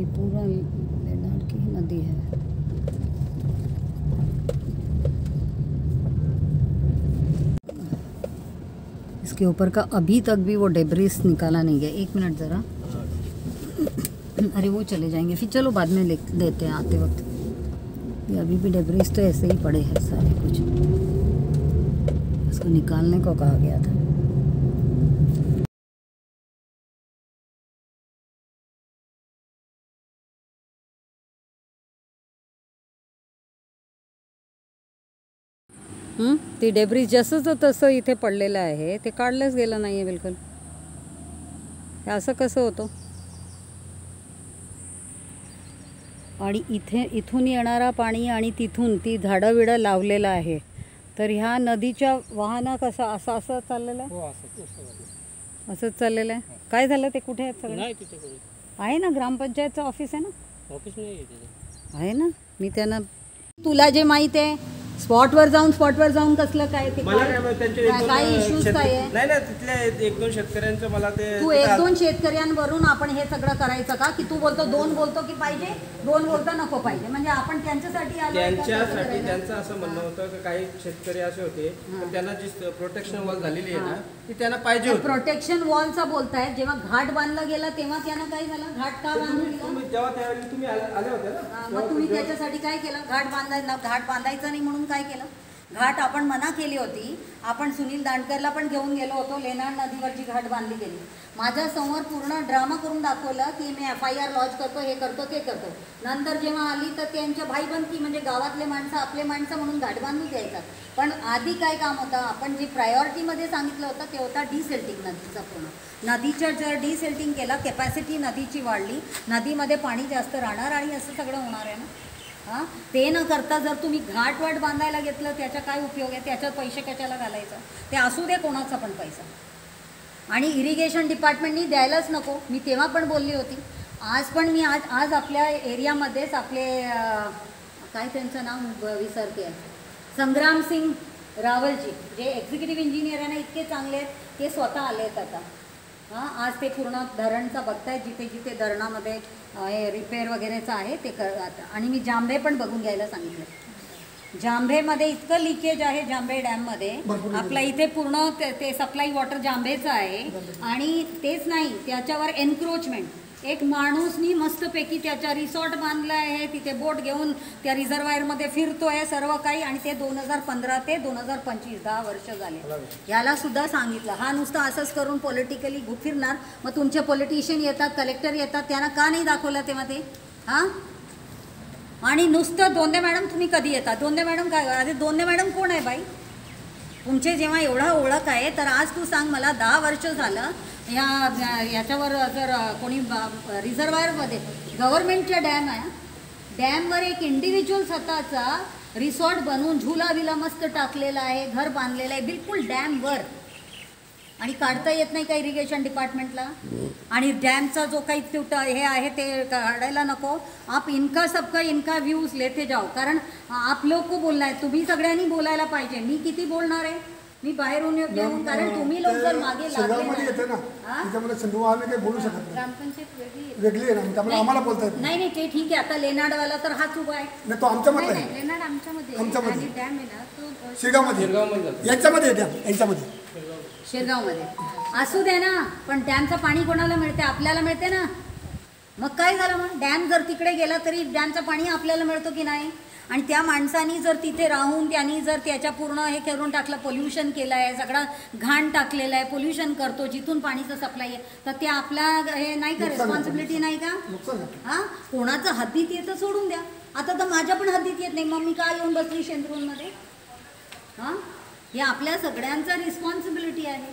ये पूरा लेनार की नदी है। इसके ऊपर का अभी तक भी वो डेब्रिस निकाला नहीं गया। एक मिनट ज़रा, अरे वो चले जाएंगे फिर, चलो बाद में लेते हैं आते वक्त। ये अभी भी डेब्रिस तो ऐसे ही पड़े हैं सारे कुछ, इसको निकालने को कहा गया था। ती डेब्रिस जसंच तसं इथे पडलेलं आहे, ते काढलंच गेलं नाही आहे बिलकुल। हे असं कसं होतं? आणि इथून येणारा पाणी आणि तिथून ती झाडं विडं लावलेलं आहे, तर ह्या नदीच्या वाहनं कसं असं चाललेलं आहे? असंच चाललेलं आहे। काय झालं ते? कुठे आहेत सगळे? आहे ना, ग्रामपंचायतचं ऑफिस आहे ना? ऑफिस नाही आहे ना, मी त्यांना, तुला जे माहित आहे स्पॉटवर जाऊन कसलं काय ते मला काय माहित त्यांचे काय इश्यूज काय आहे? नाही तिथल्या एक दोन शेतकऱ्यांचं मला ते तू एक दोन शेतकऱ्यांवरून आपण हे सगळं करायचं का? की तू बोलतो दोन बोलतो की पाहिजे, दोन बोलतो नको पाहिजे, म्हणजे आपण त्यांच्यासाठी त्यांचं असं म्हणणं होतं की काही शेतकरी असे होते त्यांना जी प्रोटेक्शन वॉल झालेली आहे ना ती त्यांना पाहिजे होती। प्रोटेक्शन वॉलचा बोलताय, जेव्हा घाट बांधला गेला तेव्हा त्यांना काय झालं? घाट का बांधला? जेव्हा त्यावेळी तुम्ही आले होते ना, मग तुम्ही त्याच्यासाठी काय केलं? घाट बांधायचं नाही म्हणून काय केलं? घाट आपण मना केली होती। आपण सुनील दांडकरला पण घेऊन गेलो होतो, लेनार नदीवरची घाट बांधली गेली। माझ्या समोर पूर्ण ड्रामा करून दाखवलं की मी FIR लॉन्च करतो, हे करतो ते करतो। नंतर जेव्हा आली तर त्यांच्या भाईबंदी, म्हणजे गावातले माणसं आपले माणसं म्हणून घाट बांधून द्यायचा। पण आधी काय काम होतं? आपण जे प्रायोरिटीमध्ये सांगितलं होतं ते होता डिसेल्टिंग नदीचा। पूर्ण नदीच्या जर डिसेल्टिंग केलं, कॅपॅसिटी नदीची वाढली, नदीमध्ये पाणी जास्त राहणार आणि असं सगळं होणार आहे ना। हां, ते न करता जर तुम्ही घाट बांधायला घेतलं त्याचा काय उपयोग आहे? त्याच्यात पैसे कशाला घालायचं? ते असू दे कोणाचा पण पैसा, आणि इरिगेशन डिपार्टमेंटनी द्यायलाच नको। मी तेव्हा पण बोलली होती, आज पण मी आज आपल्या एरियामध्येच आपले काय त्यांचं नाव विसरते, संग्राम सिंग रावलजी जे एक्झिक्युटिव्ह इंजिनियर आहे ना, इतके चांगले आहेत, ते स्वतः आले आहेत आता। हां, आज ते पूर्ण धरणचा बघतायत, जिथे जिथे धरणामध्ये हे रिपेअर वगैरेचं आहे ते आणि मी जांभे पण बघून घ्यायला सांगितलं। जांभेमध्ये इतकं लिकेज आहे, जांभे डॅममध्ये आपल्या इथे पूर्ण ते सप्लाय वॉटर जांभेचं आहे। आणि तेच नाही, त्याच्यावर एन्क्रोचमेंट, एक माणूसनी मस्तपैकी त्याच्या रिसॉर्ट बांधलं आहे, तिथे बोट घेऊन त्या रिझर्वायरमध्ये फिरतोय सर्व काही, आणि ते 2015 ते 2025 10 वर्ष झाले। याला सुद्धा सांगितलं, हा नुसतं असंच करून पॉलिटिकली फिरणार, मग तुमचे पॉलिटिशियन येतात, कलेक्टर येतात, त्यांना का नाही दाखवलं तेव्हा ते? हां, आणि नुसतं दोंदे मॅडम तुम्ही कधी येतात? दोंदे मॅडम काय? अरे दोंदे मॅडम कोण आहे बाई? तुमचे जेव्हा एवढा ओळख आहे तर आज तू सांग मला, 10 वर्ष झालं याच्यावर जर कोणी रिझर्वायरमध्ये गव्हर्नमेंटच्या डॅम आहे, डॅमवर एक इंडिव्हिज्युअल स्वतःचा रिसॉर्ट बनवून झुला विला मस्त टाकलेला आहे, घर बांधलेलं आहे बिलकुल डॅमवर, आणि काढता येत नाही का इरिगेशन डिपार्टमेंटला? आणि डॅमचा जो काही हे आहे ते काढायला नको? आप इनका सबका इनका व्ह्यूज लेते जाओ, कारण आप लोग को बोलना है, तुम्ही सगळ्यांनी बोलायला पाहिजे। मी किती बोलणार आहे? मी बाहेरून येऊन, कारण तुम्ही लोक जर मागे लागले ना, त्याच्यामध्ये संधू आम्ही काही बोलू शकत नाही, ग्रामपंचायत वेगळी आहे ना, त्यामुळे आम्हाला बोलता येत नाही। ते ठीक आहे, आता लेनाडवाला तर हाच उभा आहे नाही, तो आमच्यामध्ये आहे, लेनाड आमच्यामध्ये डॅम आहे ना तो शेगावमध्ये, याच्यामध्ये याच्यामध्ये शेगावमध्ये असू दे ना, पण डॅमचं पाणी कोणाला मिळते? आपल्याला मिळते ना। मग काय झालं? मग डॅम जर तिकडे गेला तरी डॅमचं पाणी आपल्याला मिळतं की नाही? आणि त्या माणसांनी जर तिथे राहून त्यांनी जर त्याच्या पूर्ण हे करून टाकलं, पोल्युशन केलं आहे, सगळं घाण टाकलेलं आहे, पोल्युशन करतो जिथून पाणीचं सप्लाय आहे, तर ते आपला हे नाही का, रिस्पॉन्सिबिलिटी नाही का? हां, कोणाचं हद्दीत येतं सोडून द्या, आता तर माझ्या पण हद्दीत येत नाही, मग मी काय येऊन बसली शेंद्रूरमध्ये? हां, हे आपल्या सगळ्यांचा रिस्पॉन्सिबिलिटी आहे।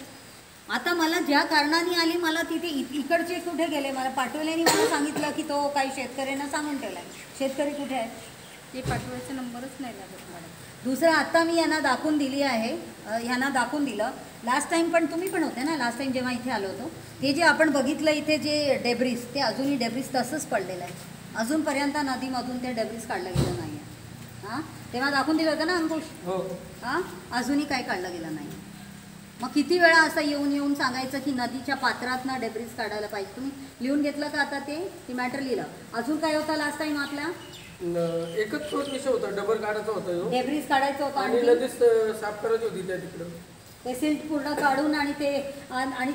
आता मला ज्या कारणाने आली, मला तिथे इकडचे कुठे गेले? मला पाटोलेनी मला सांगितलं की तो काही शेतकऱ्यांना सांगून ठेवला आहे। शेतकरी कुठे आहेत? ते पाठवायचा नंबरच नाही लागत मॅडम। दुसरं आता मी यांना दाखवून दिली आहे, ह्यांना दाखवून दिलं। लास्ट टाईम पण तुम्ही पण होते ना, लास्ट टाईम जेव्हा इथे आलो होतो, ते जे आपण बघितलं इथे जे डेब्रिस, ते अजूनही डेब्रिस तसंच पडलेलं आहे, अजूनपर्यंत नदीमधून ते डेब्रिस काढलं गेलं नाही आहे। हां, तेव्हा दाखवून दिलं होतं ना अंकुश? हो। हां, अजूनही काय काढलं गेलं नाही। मग किती वेळा असं येऊन येऊन सांगायचं की नदीच्या पात्रातनं डेब्रिज काढायला पाहिजे? तुम्ही लिहून घेतलं का आता ते मॅटर लिहिलं? अजून काय होता लास्ट टाइम आपल्या? एकच तोच विषय होता, डबर काढायचा होता ह्यो. डेब्रिज काढायचं होतं आणि आणखी लगेच साफ करायची होती त्या तिकडं. ते सिल्ट पूर्ण काढून आणि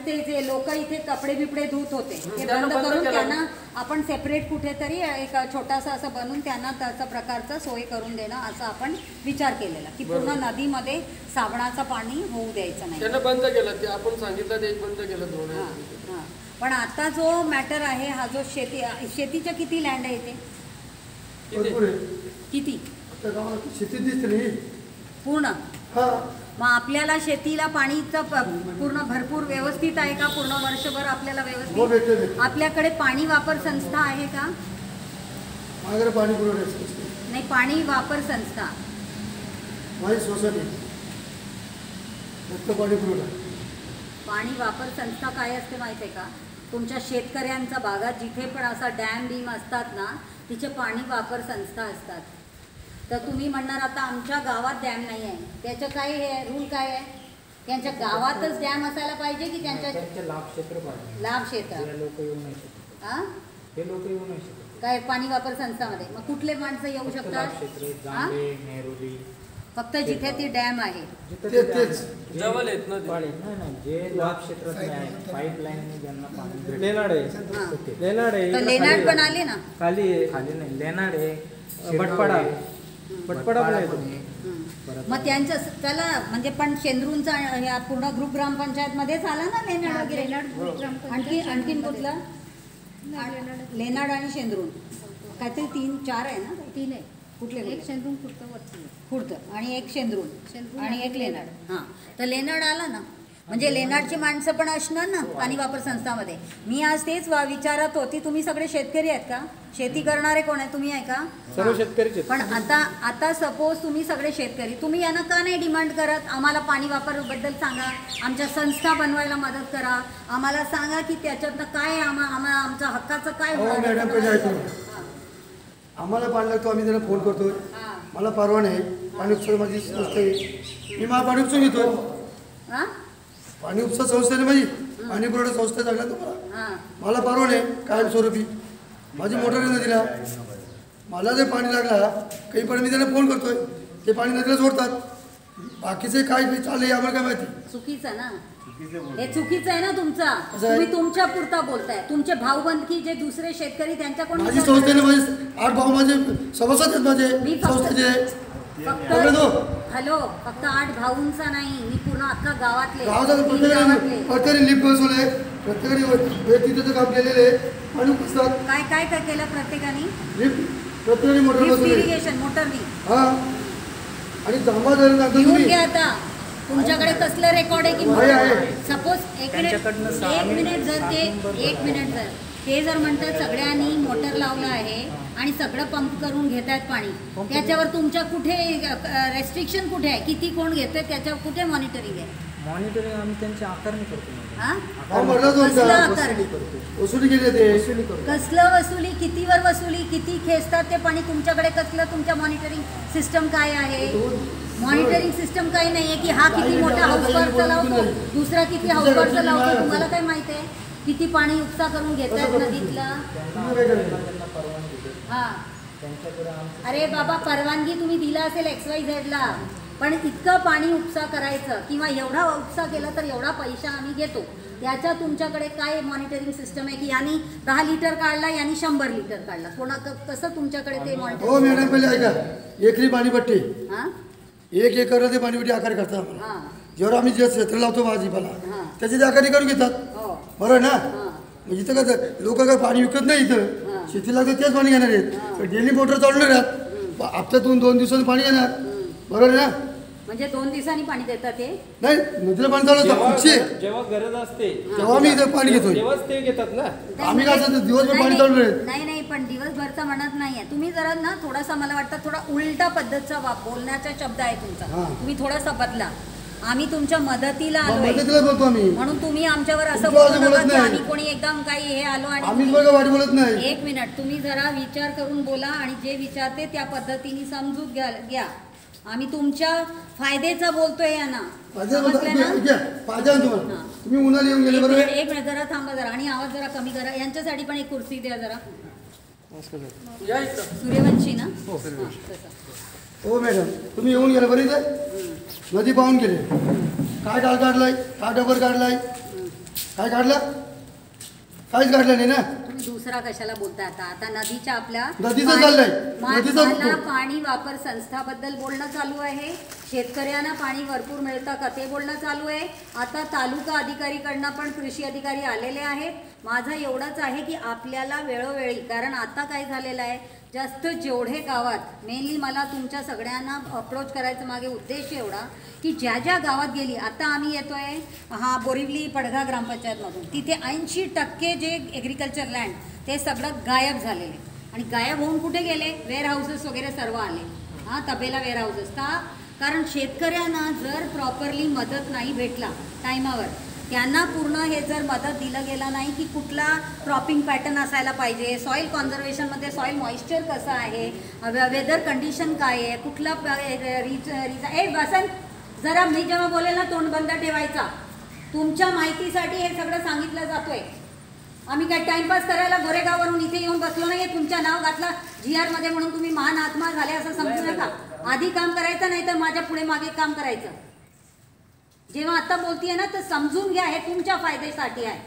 ते जे लोक इथे कपडे बिपडे धुत होते ते त्यांना बंद बंद करून केलं. त्यांना आपण सेपरेट कुठेतरी एक छोटासा असं बनवून त्यांना त्याचा प्रकारचं सोय करून देणं असा आपण विचार केलेला की पूर्ण नदीमध्ये साबणाचं पाणी होऊ द्यायचं नाही. त्यांना बंद केलं, ते आपण सांगितलं ते बंद केलं थोडं. हां. पण आता जो मॅटर आहे हा जो शेतीच्या किती लँड आहे इथे? भरपूर आहे. किती त्या गावाला शेती दिसते नाही. पूर्ण? हा मग आपल्याला शेतीला पाणीचं पूर्ण भरपूर व्यवस्थित आहे का? पूर्ण वर्षभर आपल्याला हो व्यवस्थित? भेटते. आपल्याकडे पाणी वापर संस्था आहे का? माझ्याकडे पाणी पुरवठा नाही, पाणी वापर संस्था माझी सोसायटी फक्त पाणी पुरवठा. पाणी वापर संस्था काय असते माहिती आहे का? तुमच्या शेतकऱ्यांच्या भागात जिथे पण असा डॅम बीम असतात ना तिचे पाणी वापर संस्था असतात. तर तुम्ही म्हणणार आता आमच्या गावात डॅम नाही आहे, त्याचं काय रूल काय आहे? त्यांच्या गावातच डॅम असायला पाहिजे की त्यांच्या लाभ क्षेत्र पाहिजे. लाभ क्षेत्र? लोक येऊ नाही शकत. हा, हे लोक येऊ नाही शकत. काय पाणी वापर संस्थामध्ये? मग कुठले माणसं येऊ लाभ शकतात? क्षेत्र हा? जांभे, नेरुली फक्त जिथे ती डॅम आहे. जिथं तेच ते तेच जवळ आहेत ना ते. पाणी नाही जे लाभ क्षेत्रात नाही पाईपलाईन ज्यांना पाणी भेटतं. लेनाड आहे, हा. लेनाड आहे, तर इकडं लेनाड खाली पण आहे. आले ना? खाली आहे. खाली नाही लेनाड आहे भटपाडा. शिरगाव भटपाडा पण आहे तो. आहे. परत मग त्यांचं त्याला म्हणजे पण शेंद्रूंचा ह्या पूर्ण ग्रुप ग्रामपंचायत मध्येच आला ना लेनाड वगैरे? आणखीन कुठलं? लेनाड आणि शेंद्रून काहीतरी 3-4 आहे ना? 3 आहे. कुठले एक शेंद्रून वरती खुर्द आणि एक शेंद्रून शेंद्रून आणि एक लेनाड. हां, तर लेनाड आला ना, म्हणजे लेनाडची माणसं पण असणार ना पाणी वापर संस्थामध्ये. मी आज तेच विचारत होती, तुम्ही सगळे शेतकरी आहेत का? शेती करणारे कोण आहे? तुम्ही आहे का? सर्व हां. शेतकरीच आहेत. पण आता सपोज तुम्ही सगळे शेतकरी, तुम्ही यांना का नाही डिमांड करत आम्हाला पाणी वापराबद्दल सांगा, आमच्या संस्था बनवायला मदत करा, आम्हाला सांगा की त्याच्यातनं काय आमच्या हक्काचं काय हो होणार आहे? मॅडम पहिले ऐकून हां. आम्हाला पाणी लागतो, आम्ही त्यांना फोन करतो. हां. मला परवाना आहे, पाणी उपसा माझी संस्था आहे, मी मला पाणी उपसून घेतो. हां? पाणी उपसा संस्था आहे माझी, पाणी पुरवठा संस्था लागला तुम्हाला. हां. मला परवाना आहे कायमस्वरूपी, माझी मोटर आहे नदीला. मला जर पाणी लागला काही पण मी त्यांना फोन करतोय, ते पाणी नदीला सोडतात. बाकीचे काय चाललंय आम्हाला काय माहिती. चुकीचं ना हे, चुकीचं आहे ना तुमचं. असं आहे. तुम्ही तुमच्या पुरता बोलताय. तुमचे भाऊबंदकी जे दुसरे शेतकरी त्यांच्या कोण माझी संस्था आहे ना, माझे 8 भाऊ माझे सभासद आहेत माझे मी फक्त- संस्थेचे. फक्त सगळे तो. हॅलो, फक्त 8 भाऊंचा नाही, मी पूर्ण अख्खा गावातले गावाचा 3 प्रत्येकाने गावातले. प्रत्येकाने लिफ्ट बसवले, प्रत्येकाने तिथं काम केलेले पाणी उपसतात. काय काय काय केलं प्रत्येकाने? लिफ्ट प्रत्येकाने मोटर लिफ्ट बसवले. इरिगेशन मोटरनी हा आणि जांभा धरण सांगतो घेऊन तुम्ही. घ्या. आता तुमच्याकडे कसलं रेकॉर्ड आहे की आहे. सपोज एक त्यांच्याकडनं मिनिट जर ते 1 मिनिट जर ते जर म्हणतात सगळ्यांनी मोटर लावलं आहे आणि सगळं पंप करून घेत आहेत पाणी, त्याच्यावर तुमच्या कुठे रेस्ट्रिक्शन कुठे आहे? किती कोण घेतोय त्याच्यावर कुठे मॉनिटरिंग आहे? मॉनिटरिंग आम्ही त्यांची आकारणी करतो. हा? हा म्हटलं कसलं तुमचा आकारणी? वसुली केली ते. वसुली करतो. कसलं वसुली? कितीवर वसुली? किती खेचतात ते पाणी तुमच्याकडे? कसलं तुमच्या मॉनिटरिंग सिस्टम काय आहे? मॉनिटरिंग सिस्टम काही नाही आहे की हा किती मोठा हाऊसपॉटचा लावतो, दुसरा किती हाऊसपॉटचा लावतो, तुम्हाला काय माहिती आहे? किती पाणी उपसा करून घेत आहेत नदीतला? तुम्ही काय करायचं? त्यांना परवानगी देतो. हा. त्यांच्याकडे आमचं अरे बाबा, परवानगी तुम्ही दिला असेल XYZ ला, पण इतकं पाणी उपसा करायचं किंवा एवढा उपसा केला तर एवढा पैसा आम्ही घेतो, त्याच्या तुमच्याकडे काय मॉनिटरिंग सिस्टम आहे की यांनी 10 लिटर काढला, यांनी 100 लिटर काढला? कसं तुमच्याकडे ते हो मॉनिटरिंग? मॅडम पहिले ऐका, एकरी पाणीपट्टी हां 1 एकर ते पाणीपट्टी आकार करतात आम्हाला. हां जेव्हा आम्ही जे क्षेत्र लावतो भाजीपाला हां. त्याची ते आकारी करून घेतात. हो. बरोबर ना? हां. मग इथं कसं लोक काय पाणी विकत नाही हां. इथं, शेतीला तर तेच पाणी घेणार आहेत. डेली मोटर चालू राहत, हप्त्यातून 2 दिवसांनी पाणी येणार. बरोबर आहे ना? म्हणजे 2 दिवसांनी पाणी देतात ते? नाही, नदीला पाणी चालू असतं आमची, जेव्हा गरज असते तेव्हा आम्ही इथं पाणी घेतोय. तेव्हाच ते घेतात ना. आम्ही काय असं दिवसभर पाणी चालू राहत. नाही, पण दिवसभरचा म्हणत नाहीये तुम्ही. जरा ना थोडासा मला वाटतं थोडा उलटा पद्धतचा बोलण्याचा शब्द आहे तुमचा. हां. तुम्ही थोडासा बदला. आम्ही तुमच्या मदतीला आलोय मदतीला बोलतो आम्ही. म्हणून तुम्ही आमच्यावर असं तुमच्या बोलू आवाज नका बोलत की नाही. आम्ही कोणी एकदम काही हे आलो आणि आम्ही तुम्ही- बघा वाट बोलत नाही. 1 मिनिट, तुम्ही जरा विचार करून बोला आणि जे विचारते त्या पद्धतीने समजूत घ्या. आम्ही तुमच्या फायद्याचं बोलतोय यांना, माझ्या समजलं ना? तुम्हाला हां. तुम्ही उन्हाला येऊन गेले बरोबर एक मिनिट जरा थांबा जरा, आणि आवाज जरा कमी करा. यांच्यासाठी पण एक कुर्सी द्या जरा. या इकडं. सूर्यवंशी ना? हो. हां, तसं. हो मॅडम, तुम्ही येऊन गेले बरे इथे नदी पाहून गेले. काय डाळ काढलाय, काय डबर काढलाय, काय काढलं? काहीच काढलं नाही ना. तुम्ही दुसरा कशाला बोलता आता? आता नदीच्या आपल्या नदीचं चाललंय. नदीचं मला पाणी वापर संस्थाबद्दल बोलणं चालू आहे. शेतकऱ्यांना पाणी भरपूर मिळतं का ते बोलणं चालू आहे. आता तालुका अधिकारीकडनं पण कृषी अधिकारी आलेले आहेत. माझं एवढंच आहे की आपल्याला वेळोवेळी, कारण आता काय झालेलं आहे, जास्त जेवढे गावात मेनली मला तुमच्या सगळ्यांना अप्रोच करायचा मागे उद्देश एवढा की ज्या ज्या गावात गेली, आता आम्ही येतोय बोरिवली पडघा ग्रामपंचायतमधून, तिथे 80% जे ॲग्रिकल्चर लँड ते सगळं गायब झालेले. आणि गायब होऊन कुठे गेले? वेअर हाऊसेस वगैरे सर्व आले. तबेला वेअर हाऊसेस का? कारण शेतकऱ्यांना जर प्रॉपरली मदत नाही भेटला टायमावर, त्यांना पूर्ण हे जर मदत दिलं गेलं नाही की कुठला क्रॉपिंग पॅटर्न असायला पाहिजे, सॉईल कॉन्झर्वेशनमध्ये सॉईल मॉइश्चर कसं आहे, वेदर कंडिशन काय आहे, कुठला वसंत जरा मी जेव्हा बोलेल ना तोंड बंद ठेवायचा. तुमच्या माहितीसाठी हे सगळं सांगितलं जातोय. आम्ही काय टाइमपास करायला गोरेगाववरून इथे येऊन बसलो नाही. तुमच्या नाव घातला GR मध्ये म्हणून तुम्ही महान आत्मा झाले असं समजू नका. आधी काम करायचं, नाही तर माझ्या पुढे मागे काम करायचं. जेव्हा आता बोलतीये ना तर समजून घ्या, हे तुमच्या फायद्यासाठी आहे.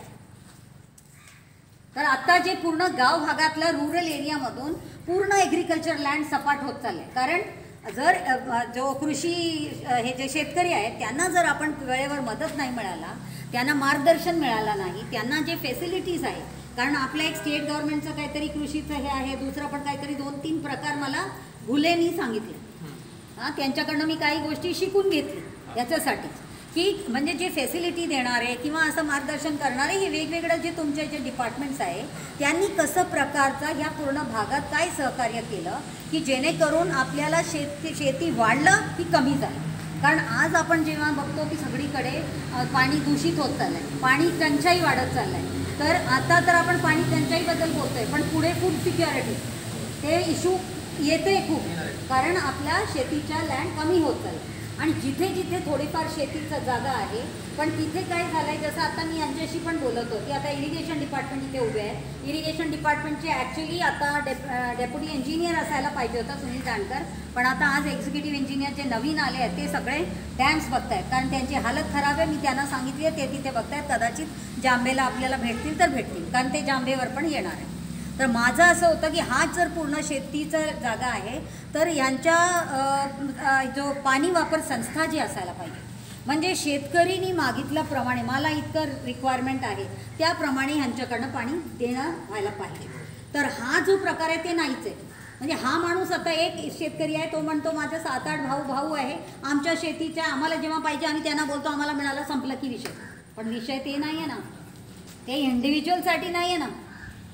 तर आता जे पूर्ण गाव भागातलं रुरल एरियामधून पूर्ण ॲग्रिकल्चर लँड सपाट होत चालले. कारण जर जो कृषी हे जे शेतकरी आहेत त्यांना जर आपण वेळेवर मदत नाही मिळाला, त्यांना मार्गदर्शन मिळाला नाही, त्यांना जे फॅसिलिटीज आहे, कारण आपल्या एक स्टेट गव्हर्नमेंटचं काहीतरी कृषीचं हे आहे, दुसरं पण काहीतरी 2-3 प्रकार मला भुलेनी सांगितले. त्यांच्याकडनं मी काही गोष्टी शिकून घेतली याच्यासाठीच की म्हणजे जे फॅसिलिटी देणारे किंवा असं मार्गदर्शन करणारे हे वेगवेगळं जे तुमचे जे डिपार्टमेंट्स आहे त्यांनी कसं प्रकारचा ह्या पूर्ण भागात काय सहकार्य केलं की जेणेकरून आपल्याला शेती वाढलं की कमी झालं. कारण आज आपण जेव्हा बघतो की सगळीकडे पाणी दूषित होत चाललं आहे, पाणी टंचाई वाढत चाललं आहे. तर आता तर आपण पाणी टंचाईबद्दल बोलतोय, पण पुढे फूड सिक्युरिटी ते इश्यू येते खूप, कारण आपल्या शेतीच्या लँड कमी होत चाललं. आणि जिथे जिथे थोडीफार शेतीचं जागा आहे, पण तिथे काय झालं आहे, जसं आता मी यांच्याशी पण बोलत होती, आता इरिगेशन डिपार्टमेंट इथे उभे आहे. इरिगेशन डिपार्टमेंटचे ॲक्च्युली आता डेप्युटी इंजिनियर असायला पाहिजे होता सुनील दांडकर, पण आता आज एक्झिक्युटिव्ह इंजिनियर जे नवीन आले आहेत ते सगळे डॅम्स बघतायत, कारण त्यांची हालत खराब आहे. मी त्यांना सांगितली आहे, ते तिथे बघतायत. कदाचित जांभेला आपल्याला भेटतील तर भेटतील, कारण ते जांभेवर पण येणार आहे. तर माझं असं होतं की हा जर पूर्ण शेतीचं जागा आहे तर यांच्या जो पाणी वापर संस्था जी असायला पाहिजे, म्हणजे शेतकरीनी मागितल्याप्रमाणे मला इतकं रिक्वायरमेंट आहे त्याप्रमाणे ह्यांच्याकडनं पाणी देणं व्हायला पाहिजे. तर हा जो प्रकार आहे ते नाहीच आहे. म्हणजे हा माणूस आता एक शेतकरी आहे, तो म्हणतो माझ्या 7-8 भाऊ आहे, आमच्या शेतीच्या आम्हाला जेव्हा पाहिजे आम्ही त्यांना बोलतो आम्हाला मिळालं, संपलं की विषय. पण विषय ते नाही आहे ना, ते इंडिव्हिज्युअलसाठी नाही आहे ना,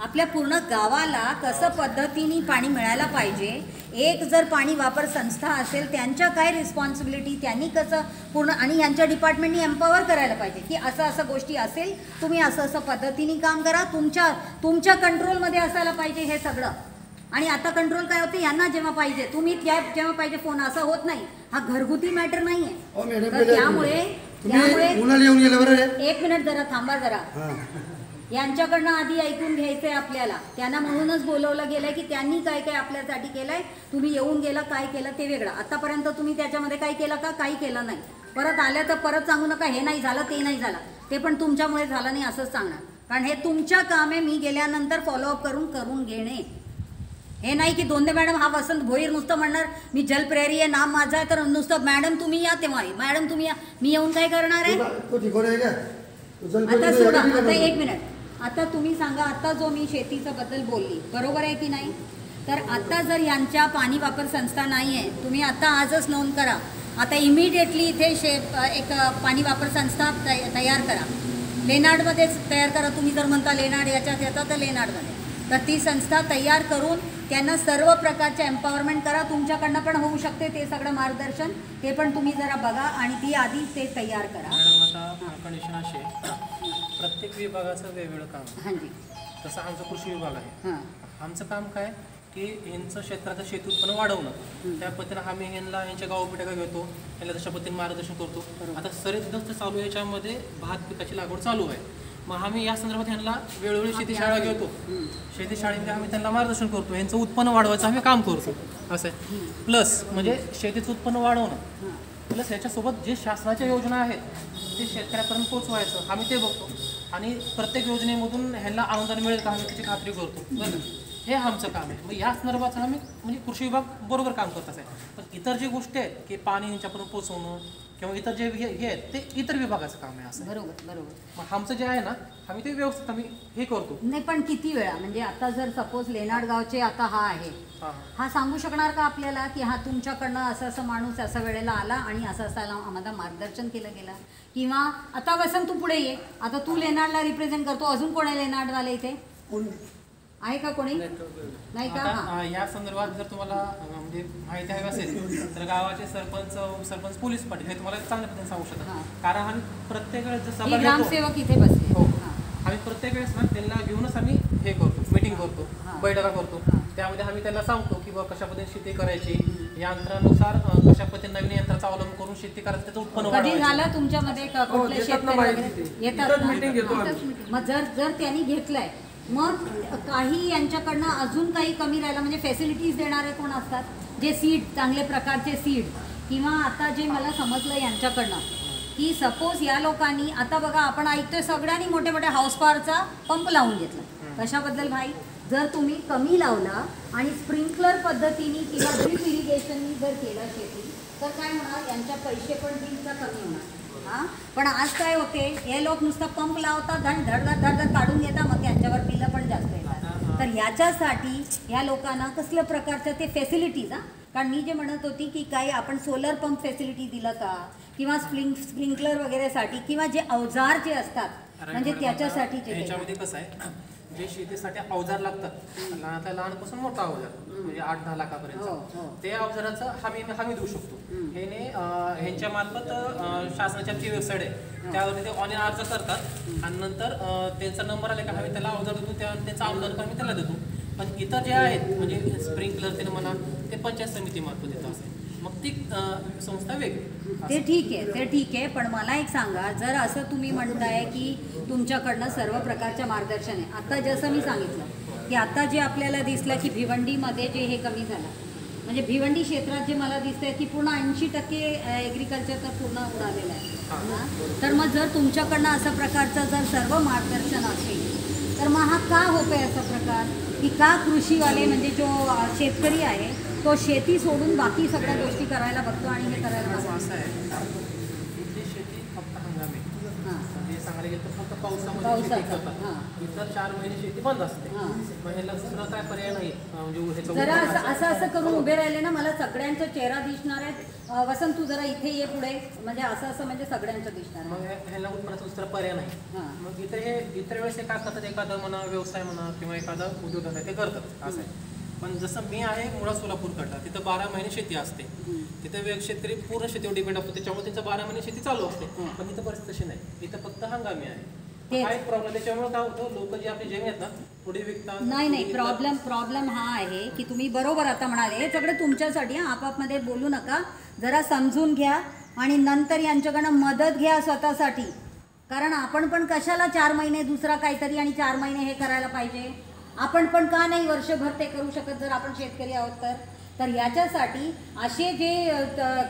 आपल्या पूर्ण गावाला कसं पद्धतीने पाणी मिळायला पाहिजे. एक जर पाणी वापर संस्था असेल त्यांच्या काय रिस्पॉन्सिबिलिटी, त्यांनी कसं पूर्ण, आणि यांच्या डिपार्टमेंटनी एम्पॉवर करायला पाहिजे की असं असं गोष्टी असेल, तुम्ही असं असं पद्धतीने काम करा, तुमच्या कंट्रोलमध्ये असायला पाहिजे हे सगळं. आणि आता कंट्रोल काय होते, यांना जेव्हा पाहिजे तुम्ही जेव्हा पाहिजे फोन, असं होत नाही. हा घरगुती मॅटर नाही आहे. तर त्यामुळे एक मिनिट जरा थांबा जरा, यांच्याकडनं आधी ऐकून घ्यायचं आहे आपल्याला. त्यांना म्हणूनच बोलवलं गेलं आहे की त्यांनी काय काय आपल्यासाठी केलं आहे, तुम्ही येऊन गेलं काय केलं ते वेगळं. आतापर्यंत तुम्ही त्याच्यामध्ये काय केलं का? काही केलं नाही. परत आल्या तर परत सांगू नका हे नाही झालं ते नाही झालं, ते पण तुमच्यामुळे झालं नाही असंच सांगणार, कारण हे तुमच्या काम आहे. मी गेल्यानंतर फॉलोअप करून घेणे, हे नाही की दोंदे मॅडम हा वसंत भोईर नुसतं म्हणणार मी जलप्रेरी आहे, नाम माझं आहे, तर नुसतं मॅडम तुम्ही या तेव्हा मॅडम तुम्ही या, मी येऊन काय करणार आहे? आता सोडा, आता एक मिनिट, आता तुम्ही सांगा, आता जो मी शेतीचं बद्दल बोलली बरोबर आहे की नाही? तर आता जर यांच्या पाणी वापर संस्था नाही आहे, तुम्ही आता आजच नोंद करा. आता इमिडिएटली इथे एक पाणी वापर संस्था तयार करा, लेनार्डमध्येच तयार करा. तुम्ही जर म्हणता लेनार्ड याच्यात येतं तर लेनार्डमध्ये, तर ती संस्था तयार करून त्यांना सर्व प्रकारचे एम्पॉवरमेंट करा. तुमच्याकडनं पण होऊ शकते ते सगळं मार्गदर्शन, ते पण तुम्ही जरा बघा आणि ती आधी ते तयार करा. मॅडम आता कंडिशन अशी आहे, प्रत्येक विभागाचं वेगवेगळं काम. हां जी. तसं आमचा कृषी विभाग आहे. हां. आमचं काम काय, की यांचं क्षेत्राचं शेती उत्पन्न वाढवणं. त्या पद्धतीने आम्ही यांच्या गावोपिटाला घेतो, यांना तशा पद्धतीने मार्गदर्शन करतो. आता सरीत चालू याच्यामध्ये भात पिकाची लागवड चालू आहे. मग आम्ही या संदर्भात यांना वेळोवेळी शेती शाळा घेतो. शेती शाळेमध्ये आम्ही त्यांना मार्गदर्शन करतो, यांचं उत्पन्न वाढवायचं आम्ही काम करतो. असं आहे. प्लस म्हणजे शेतीचं उत्पन्न वाढवणं, प्लस ह्याच्यासोबत जे शासनाच्या योजना आहेत ते शेतकऱ्यापर्यंत पोहोचवायचं आम्ही ते बघतो. आणि प्रत्येक योजनेमधून ह्यांना अनुदान मिळेल का आम्ही त्याची खात्री करतो. बरं, हे आमचं काम आहे. मग या संदर्भाचं आम्ही म्हणजे कृषी विभाग बरोबर काम करत आहे. पण इतर जे गोष्टी आहेत की पाणी ह्यांच्यापर्यंत पोहोचवणं किंवा इतर जे हे आहेत ते इतर विभागाचं काम आहे. असं बरोबर. मग आमचं जे आहे ना आम्ही ते व्यवस्थित आम्ही हे करतो. नाही, पण किती वेळा म्हणजे आता जर सपोज लेनाड गावचे आता हा आहे, हा सांगू शकणार का आपल्याला की हा तुमच्याकडनं असं माणूस असा वेळेला आला आणि असं आम्हाला मार्गदर्शन केलं गेलं? किंवा आता वसंत तू पुढे ये, आता तू लेनाडला रिप्रेझेंट करतो, अजून कोण आहे लेनाडवाले इथे? आहे का कोणी? नाही का? आता या संदर्भात जर तुम्हाला म्हणजे माहिती हवी असेल तर गावाचे सरपंच पोलीस पाटील हे तुम्हाला चांगल्या पद्धतीने सांगू शकतात. कारण आम्ही प्रत्येक वेळेस जर सभा घेतो, ग्रामसेवक इथे बसले. हो, आम्ही प्रत्येक वेळेस ना त्यांना घेऊनच आम्ही हे करतो, मीटिंग करतो, बैठका करतो. त्यामध्ये आम्ही त्यांना सांगतो की बाबा कशा पद्धतीने शेती करायची, यंत्रानुसार कशा पद्धतीने नवीन यंत्राचा अवलंब करून शेती करायचं, त्याचं उत्पन्न कधी वाढवायचं. झालं तुमच्यामध्ये कुठले शेतकरी वगैरे येतात ना? मग जर त्यांनी घेतलंय, मग काही यांच्याकडनं अजून काही कमी राहिलं म्हणजे फॅसिलिटीज देणारे कोण असतात? जे सीड, चांगले प्रकारचे सीड, किंवा आता जे मला समजलं यांच्याकडनं की सपोज या लोकांनी आता बघा आपण ऐकतोय सगळ्यांनी मोठे मोठे हाऊस पॉवरचा पंप लावून घेतला. कशाबद्दल भाई? जर तुम्ही कमी लावला आणि स्प्रिंकलर पद्धतीने किंवा ड्रिप इरिगेशननी जर केलं शेती तर काय होणार? यांच्या पैसे पण बिलचा कमी होणार. हां, पण आज काय होते, हे लोक नुसतं पंप लावतात आणि धड काढून घेतात, मग त्यांच्यावर बिलं पण जास्त येतात. तर याच्यासाठी या लोकांना कसल्या प्रकारच्या ते फॅसिलिटीज, कारण मी जे म्हणत होती की काही आपण सोलर पंप फॅसिलिटी दिलं का, किंवा स्प्रिंकलर वगैरेसाठी, किंवा जे अवजार जे असतात म्हणजे त्याच्यासाठी ह्याच्यामध्ये कसं आहे, जे शेतीसाठी अवजार लागतात लहानातल्या लहानपासून मोठा अवजार म्हणजे 8-10 लाखापर्यंत, ते अवजाराचं हमी देऊ शकतो. ह्यांच्या मार्फत शासनाची आमची वेबसाईट आहे, त्यावरती ते ऑनलाईन अर्ज करतात आणि नंतर त्यांचा नंबर आला का आम्ही त्याला अवजार देतो, त्यांचं अनुदान आम्ही त्याला देतो. पण इतर जे आहेत म्हणजे स्प्रिंकलर ते म्हणा ते पंचायत समितीमार्फत देतो. असं मग ती संस्था वेगळी. ते ठीक आहे. पण मला एक सांगा, जर असं तुम्ही म्हणताय की तुमच्याकडनं सर्व प्रकारचं मार्गदर्शन आहे, आता जसं मी सांगितलं की आता जे आपल्याला दिसलं की भिवंडीमध्ये जे हे कमी झालं, म्हणजे भिवंडी क्षेत्रात जे मला दिसतंय की पूर्ण 80% ॲग्रिकल्चर तर पूर्ण उडालेलं आहे. तर मग जर तुमच्याकडनं असं प्रकारचं जर सर्व मार्गदर्शन असेल तर मग हा का होतोय असा प्रकार की का कृषीवाले म्हणजे जो शेतकरी आहे तो शेती सोडून बाकी सगळ्या गोष्टी करायला बघतो आणि हे करायला बघतो? असं आहे, इथली शेती फक्त हंगामी, म्हणजे सांगायला गेलं तर फक्त पावसामध्ये शेती करतात. इतर 4 महिने शेती बंद असते. मग ह्याला दुसरा काय पर्याय नाही म्हणजे जरा असं करून उभे राहिले ना, मला सगळ्यांचा चेहरा दिसणार आहे. वसंत तू जरा इथे ये पुढे, म्हणजे असं म्हणजे सगळ्यांचं दिसणार. मग ह्याला उत्पन्नाचा दुसरा पर्याय नाही. मग इतर वेळेस हे काय करतात, एखादा म्हणा व्यवसाय म्हणा किंवा एखादा उद्योग आहे ते करतात. असं आहे. पण जसं मी आहे मुळात सोलापूरकडला, तिथं 12 महिने शेती असते. तिथं शेतकरी पूर्ण शेतीवर डिपेंड असतो, त्याच्यामुळे त्यांचं 12 महिने शेती चालू असते. पण इथं परिस्थिती तशी नाही, इथं फक्त हंगामी आहे. हा एक प्रॉब्लेम. त्याच्यामुळे काय होतं, लोक जे आपली जमीन आहेत ना पुढे विकतात. नाही, प्रॉब्लेम हा आहे की तुम्ही बरोबर आता म्हणाले, हे सगळं तुमच्यासाठी. आपापमध्ये बोलू नका, जरा समजून घ्या आणि नंतर यांच्याकडनं मदत घ्या स्वतःसाठी. कारण आपण पण कशाला 4 महिने दुसरा काहीतरी आणि 4 महिने हे करायला पाहिजे? आपण पण का नाही वर्षभर ते करू शकत जर आपण शेतकरी आहोत तर याच्यासाठी असे जे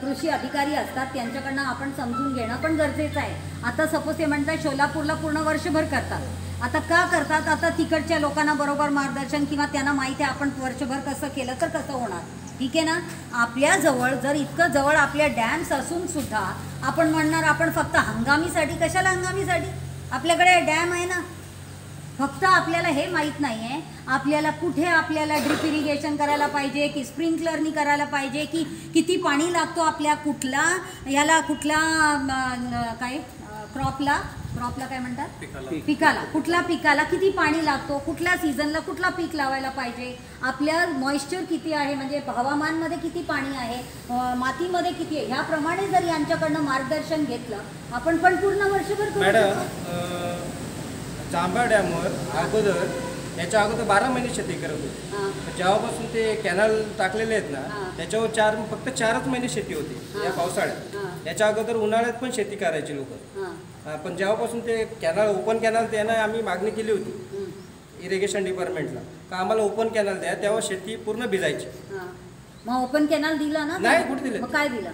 कृषी अधिकारी असतात त्यांच्याकडनं आपण समजून घेणं पण गरजेचं आहे. आता सपोज ते म्हणतात सोलापूरला पूर्ण वर्षभर करतात, आता का करतात? आता तिकडच्या लोकांना बरोबर मार्गदर्शन किंवा त्यांना माहिती आहे आपण वर्षभर कसं केलं तर कसं होणार. ठीक आहे ना? आपल्याजवळ जर इतकं जवळ आपल्या डॅम्स असून सुद्धा आपण म्हणणार आपण फक्त हंगामीसाठी. कशाला हंगामीसाठी? आपल्याकडे डॅम आहे ना. फक्त आपल्याला हे माहीत नाही आहे आपल्याला कुठे आपल्याला ड्रिप इरिगेशन करायला पाहिजे की स्प्रिंकलरनी करायला पाहिजे की किती पाणी लागतो आपल्या कुठला काय क्रॉपला काय म्हणतात, पिकाला, कुठल्या पिकाला किती पाणी लागतो, कुठल्या सीझनला कुठला पीक लावायला पाहिजे, आपल्या मॉइश्चर किती आहे म्हणजे हवामानमध्ये किती पाणी आहे, मातीमध्ये किती आहे, ह्याप्रमाणे जर यांच्याकडनं मार्गदर्शन घेतलं आपण पण पूर्ण वर्षभर करू शकतो. जांभा डॅमवर अगोदर याच्या अगोदर 12 महिने शेती करत होते. हां जेव्हापासून ते कॅनल टाकलेले आहेत ना हां. त्याच्यावर फक्त 4च महिने शेती होती या हां. पावसाळ्यात. हां. याच्या अगोदर उन्हाळ्यात पण शेती करायची लोक. हां पण जेव्हापासून ते कॅनल ओपन कॅनल त्यांना आम्ही मागणी केली होती हं. इरिगेशन डिपार्टमेंटला का आम्हाला ओपन कॅनल द्या, तेव्हा शेती पूर्ण भिजायची. हां. मग ओपन कॅनल दिला ना? नाही, कुठे दिलं? मग काय दिलं?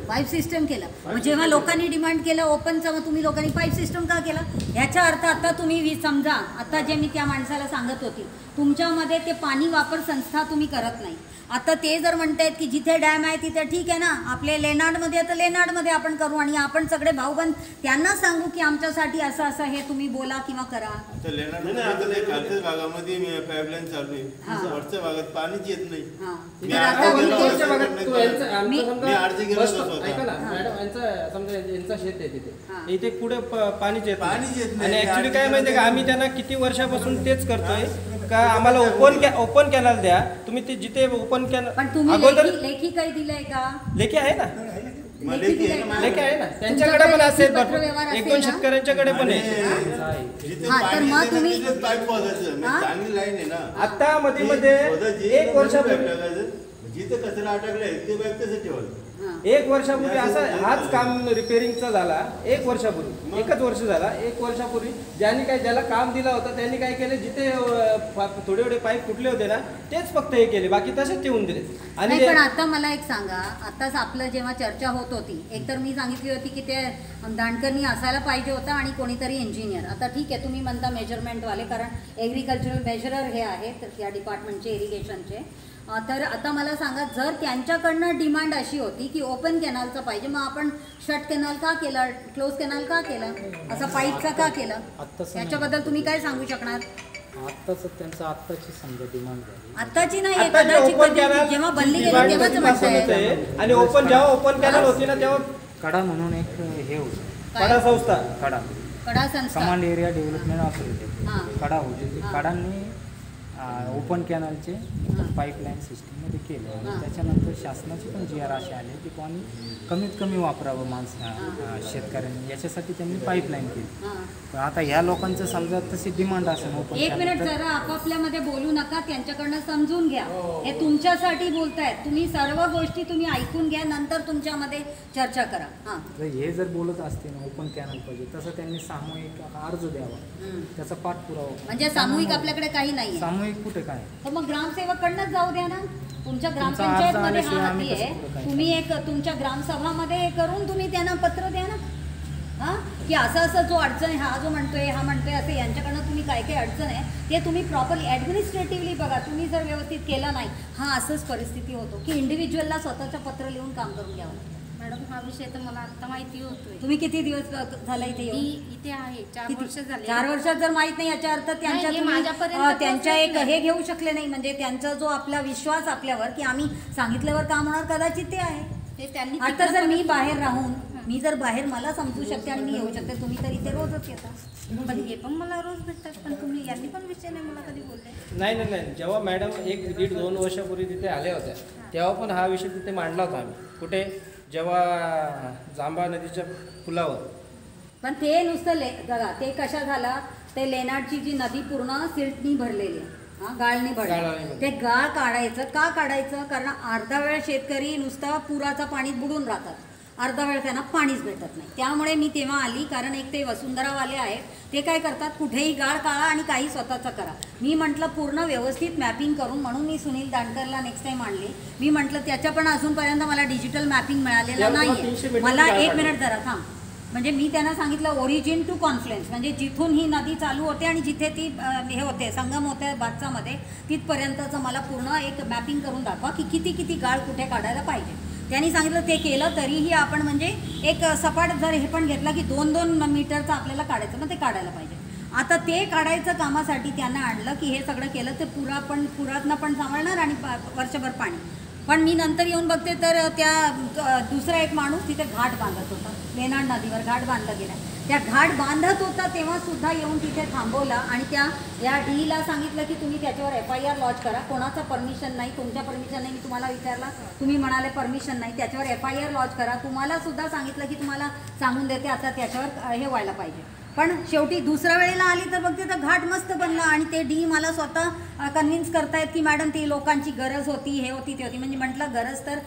पाईप सिस्टम केलं. मग जेव्हा लोकांनी डिमांड केलं ओपनचं, मग तुम्ही लोकांनी पाईप सिस्टम का केलं? ह्याचा अर्थ आता तुम्ही समजा, आता जे मी त्या माणसाला सांगत होती, तुमच्यामध्ये ते पाणी वापर संस्था तुम्ही करत नाही. आता ते जर म्हणतायत की जिथे डॅम आहे तिथे ठीक आहे ना, आपले लेनाडमध्ये तर लेनाडमध्ये आपण करू आणि आपण सगळे भाऊबंद त्यांना सांगू की आमच्यासाठी असं असं हे तुम्ही बोला किंवा करा. आता लेनाडमध्ये खालच्या भागामध्ये पाईपलाईन चालू हां. आहे, वरच्या भागात पाणीच येत नाही. हां मी तर आता आता गेलो तुम्ही- होतो. मी अर्ज केला बस होता. ऐका ना मॅडम, यांचा समजा यांचा शेत आहे हां. तिथे, इथे पुढे पाणीच येत पाणीच येत नाही. आणि ऍक्च्युली काय माहितीये का, आम्ही त्यांना किती वर्षापासून तेच करतोय का आम्हाला ओपन कॅनल द्या तुम्ही. ते जिथे ओपन कॅनल पण तुम्ही अगोदर लेखी काही दिलंय का? लेखी आहे ना, मला लेखी की आहे दिलंय ना, का? लेखी आहे ना, त्यांच्याकडे तुमच्याकडे पण असेल लेखी भरपूर, पत्रव्यवहार असेल 1-2 ना? शेतकऱ्यांच्याकडे पण आहे. जिथे हां, तर पाणी मग येते ना, तुम्ही- तिथेच पाईप वाजायचं. हां? चांगली लाईन आहे ना. आता मध्ये शोधायची, 1 वर्षापूर्वी पाईप टाकायचं. जिथे कचरा अटकलाय ते पाईप तसं ठेवायचं. हां. 1 वर्षापूर्वी असा हाच काम रिपेअरिंगचा झाला. 1 वर्षापूर्वी, 1च वर्ष झाला. 1 वर्षापूर्वी ज्याला काम दिला होता त्यांनी काय केलं, जिथे थोडे थोडे पाईप फुटले होते ना तेच फक्त हे केले, बाकी तसेच ठेवून दिले. आणि नाही पण आता मला एक सांगा, आताच आपलं जेव्हा चर्चा होत होती, एकतर मी सांगितली होती की ते दांडकरनी असायला पाहिजे होतं आणि कोणीतरी इंजिनियर. आता ठीक आहे तुम्ही म्हणता मेजरमेंटवाले, कारण एग्रिकल्चरल मेजरर हे आहेत या डिपार्टमेंटचे इरिगेशनचे. तर आता मला सांगा, जर त्यांच्याकडनं डिमांड अशी होती की ओपन कॅनलचं पाहिजे, मग आपण शट कॅनल का केलं, क्लोज कॅनल का केलं, असं पाईपचा का केलं, आत्ताच याच्याबद्दल तुम्ही काय सांगू शकणार? आत्ताच त्यांचं आत्ताची समजा डिमांड झाली. आत्ताची नाही, आता जे कदाचित open कधी canal जेव्हा बनली गेली डिमांड तेव्हाच कधीपासून म्हणताय. होते. आणि जेव्हा ओपन कॅनल होती ना तेव्हा कडा म्हणून एक हे होतं, कडा संस्था कडा कडा संस्था. कमांड एरिया डेव्हलपमेंट ऑथॉरिटी, हां. कडा होते. हां. कडांनी ओपन कॅनलचे पाईपलाईन सिस्टीममध्ये केले आणि हां. त्याच्यानंतर शासनाचे पण GR असे आले की पाणी कमीत कमी वापरावं शेतकऱ्यांनी, याच्यासाठी त्यांनी पाईपलाईन केली. हां. पण आता ह्या लोकांचं समजा तशी डिमांड असेल ओपन एक मिनिट जरा आपापल्यामध्ये बोलू नका, त्यांच्याकडनं समजून घ्या. हे तुमच्यासाठी बोलतायत, तुम्ही सर्व गोष्टी तुम्ही ऐकून घ्या, नंतर तुमच्यामध्ये चर्चा करा. हां. हे जर बोलत असते ना ओपन कॅनल पाहिजे, तसं त्यांनी सामूहिक अर्ज द्यावा, त्याचा पाठपुरावा. म्हणजे सामूहिक आपल्याकडे काही नाही. सामूहिक कुठे काय? तर मग ग्रामसेवककडनंच जाऊ द्या ना. तुमच्या अर्ज ग्रामपंचायत मध्ये हा आल्याशिवाय आम्ही हाती कसं आहे, पुढं काय तुम्ही एक तुमच्या ग्रामसभामध्ये हे करून तुम्ही त्यांना पत्र द्या ना. हां, की असं असं जो अडचण आहे, हा जो म्हणतोय हा म्हणतोय असं, यांच्याकडनं तुम्ही काय काय अडचण आहे ते तुम्ही प्रॉपरली ॲडमिनिस्ट्रेटिव्हली बघा. तुम्ही जर व्यवस्थित केलं नाही, हा असंच परिस्थिती होतो की इंडिव्हिज्युअलला स्वतःचं पत्र लिहून काम करून घ्यावं लागतं. मॅडम हा विषय तर मला आता माहिती होतोय. तुम्ही किती दिवस झाला इथे मी येऊन? इथे आहे 4 किती? वर्ष झाले. 4 वर्षात जर माहित नाही याचा अर्थ त्यांच्या नाही, हे तुम्ही, माझ्यापर्यंत त्यांच्या एक पोहोचलंच हे घेऊ शकले नाही, म्हणजे त्यांचा जो आपला विश्वास आपल्यावर की आम्ही सांगितल्यावर काम होणार, कदाचित ते आहे. ते त्यांनी आता जर मी बाहेर राहून, मी जर बाहेर मला समजू शकते आणि मी येऊ शकते, तुम्ही तर इथे रोजच येता. पण हे पण मला रोज भेटतात, पण तुम्ही यांनी पण विषय नाही मला कधी बोलले. नाही, जेव्हा मॅडम 1-1.5-2 वर्षापूर्वी तिथे आल्या होत्या तेव्हा पण हा विषय तिथे मांडला होता आम्ही. कुठे? जेव्हा जांभा नदीच्या पुलावर. पण ते नुसतं बघा ते कशा झाला, ते लेनाडची जी नदी पूर्ण सिल्टनी भरलेली आहे, गाळणी भरली. गाळाने. ते गाळ काढायचं का काढायचं? कारण अर्धा वेळ शेतकरी नुसता पुराचा पाणीत बुडून राहतात, अर्धा वेळ त्यांना पाणीच भेटत नाही. त्यामुळे मी तेव्हा आली, कारण एक ते वसुंधरावाले आहेत, ते काय करतात, कुठेही गाळ काढा आणि काही स्वतःचं करा. मी म्हटलं पूर्ण व्यवस्थित मॅपिंग करून, म्हणून मी सुनील दांडकरला नेक्स्ट टाइम आणले. मी म्हटलं त्याच्या पण अजूनपर्यंत मला डिजिटल मॅपिंग मिळालेलं नाही आहे. मला 1 मिनिट जरा थांब. म्हणजे मी त्यांना सांगितलं ओरिजिन टू कॉन्फ्लुएन्स, म्हणजे जिथून ही नदी चालू होते आणि जिथे ती हे होते संगम होते बादचामध्ये, तिथपर्यंतचं मला पूर्ण एक मॅपिंग करून दाखवा की किती किती गाळ कुठे काढायला पाहिजे. त्यांनी सांगितलं ते केलं, तरीही आपण म्हणजे एक सपाट जर हे पण घेतला की 2-2 मीटरचं आपल्याला काढायचं, मग ते काढायला पाहिजे. आता ते काढायचं कामासाठी त्यांना आणलं की हे सगळं केलं तर पुरातनं पण सांभाळणार आणि वर्षभर पाणी. पण मी नंतर येऊन बघते तर त्या दुसरा एक माणूस तिथे घाट बांधत होता, लेनाड नदीवर घाट बांधला गेला. त्या घाट बांधत होता तेव्हा सुद्धा येऊन तिथे थांबवला आणि या डीला सांगितलं की तुम्ही त्याच्यावर FIR लॉन्च करा. कोणाचं परमिशन नाही, तुमच्या परमिशन नाही. मी तुम्हाला विचारला, तुम्ही म्हणाले परमिशन नाही, त्याच्यावर FIR लॉन्च करा. तुम्हाला सुद्धा सांगितलं की तुम्हाला सांगून देते आता त्याच्यावर हे व्हायला पाहिजे. पण शेवटी दुसऱ्या वेळेला आली तर बघते तर घाट मस्त बनला आणि ते डी मला स्वतः कन्व्हिन्स करतायत की मॅडम ती लोकांची गरज होती, हे होती ते होती. म्हणजे म्हटलं गरज तर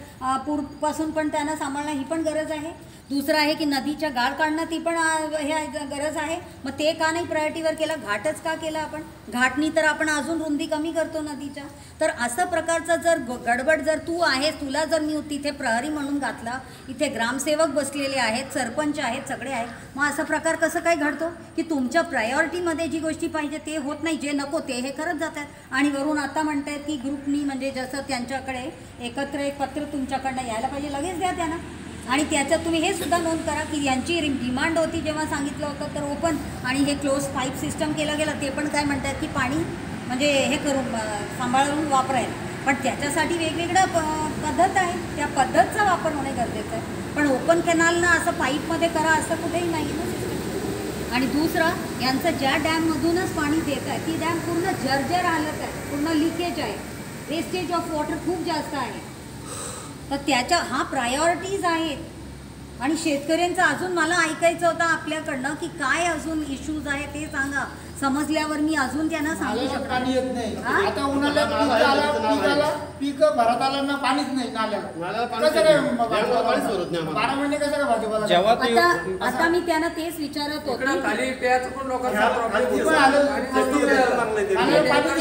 पूरपासून पण त्यांना सांभाळणं ही पण गरज आहे. दुसरं आहे की नदीच्या गाळ काढणं ती पण हे गरज आहे. मग ते का नाही प्रायोरिटीवर केलं, घाटच का केलं आपण? घाटनी तर आपण अजून रुंदी कमी करतो नदीच्या. तर असं प्रकारचं जर गडबड जर तू आहेस, तुला जर मी तिथे प्रहरी म्हणून घातला, इथे ग्रामसेवक बसलेले आहेत, सरपंच आहेत, सगळे आहेत, मग असा प्रकार कसं काय घडतो की तुमच्या प्रायोरिटीमध्ये जी गोष्टी पाहिजे ते होत नाही, जे नको ते हे करत जातात. आणि वरून आता म्हणतायत की ग्रुपनी म्हणजे जसं त्यांच्याकडे एकत्र एक पत्र तुमच्याकडनं यायला पाहिजे, लगेच द्या त्यांना. आणि त्याच्यात तुम्ही हे सुद्धा नोंद करा की यांची डिमांड होती जेव्हा सांगितलं होतं तर ओपन आणि हे क्लोज पाईप सिस्टम केलं गेलं. ते पण काय म्हणतात की पाणी म्हणजे हे करून सांभाळून वापरायला, पण त्याच्यासाठी वेगवेगळं पद्धत आहे, त्या पद्धतचा वापर होणे गरजेचं आहे. पण ओपन कॅनलनं असं पाईपमध्ये करा असं कुठेही नाही ना सिस्टम. आणि दुसरं यांचं ज्या डॅममधूनच पाणी देत आहे ती डॅम पूर्ण जर्जर हालत आहे, पूर्ण लिकेज आहे, वेस्टेज ऑफ वॉटर खूप जास्त आहे. तर त्याच्या हा प्रायोरिटीज आहेत. आणि शेतकऱ्यांचं अजून मला ऐकायचं होतं आपल्याकडनं की काय अजून इश्यूज आहे ते सांगा. समजल्यावर मी अजून त्यांना सांगू शकतो. पाणी येत नाही. आता उन्हाळ्यात पीक भरात आलं ना, पाणीच नाही नाल्याला. 12 महिने कसं काय भाजीपाला? जेव्हा आता मी त्यांना तेच विचारत होते.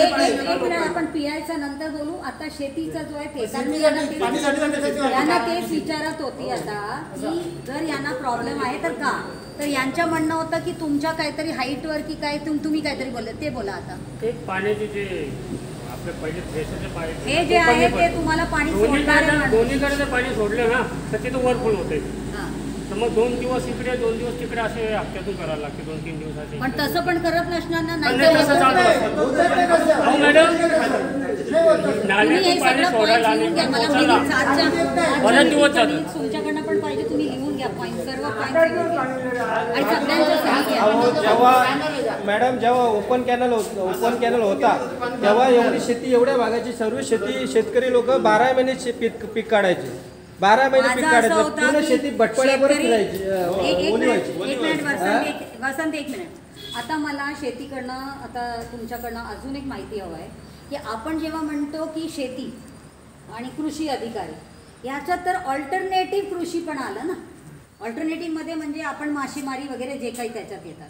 एक मिनिट आपण पियायचं नंतर बोलू. आता शेतीचा जो आहे ते यांना तेच विचारत होती आता की जर यांना प्रॉब्लेम आहे तर का, तर यांच्या म्हणणं होतं की तुमच्या काहीतरी हाईटवर की काय तुम्ही काहीतरी बोलले, ते बोला आता. ते पाण्याचे जे आपले पहिले थ्रेशरचे पाणी हे जे आहे ते तुम्हाला पाणी दोन्हीकडे जर पाणी सोडलं ना तर तिथं वरफुल होते. तर मग 2 दिवस इकडे 2 दिवस तिकडे असे हप्त्यातून करायला लागते, 2-3 दिवसाचे. पण तसं पण करत नसणार ना, मॅडम तुम्ही हे नाल्यातून पाणी सगळं सोडायला पॉईंट लिहून घ्या. मला बरेच दिवस जातात. तुमच्याकडनं पण पाहिजे, तुम्ही लिहून घ्या पॉईंट, सर्व पॉईंट लिहून घ्या आणि सगळ्यांच्या सही घ्या. जेव्हा मॅडम जेव्हा ओपन कॅनल होता तेव्हा एवढी शेती, एवढ्या भागाची सर्व शेतकरी लोक 12 महिने पीक काढायचे. 12 महिने पीक काढायचं, पूर्ण शेती बटपड्यावर फिरायची. एक मिनिट वसंत, एक मिनिट. आता मला शेतीकडनं, आता तुमच्याकडनं अजून एक माहिती हवं आहे की आपण जेव्हा म्हणतो की शेती आणि कृषी अधिकारी याच्यात तर ऑल्टरनेटिव्ह कृषी पण आलं ना. ऑल्टरनेटिव्हमध्ये म्हणजे आपण मासेमारी वगैरे जे काही त्याच्यात येतात.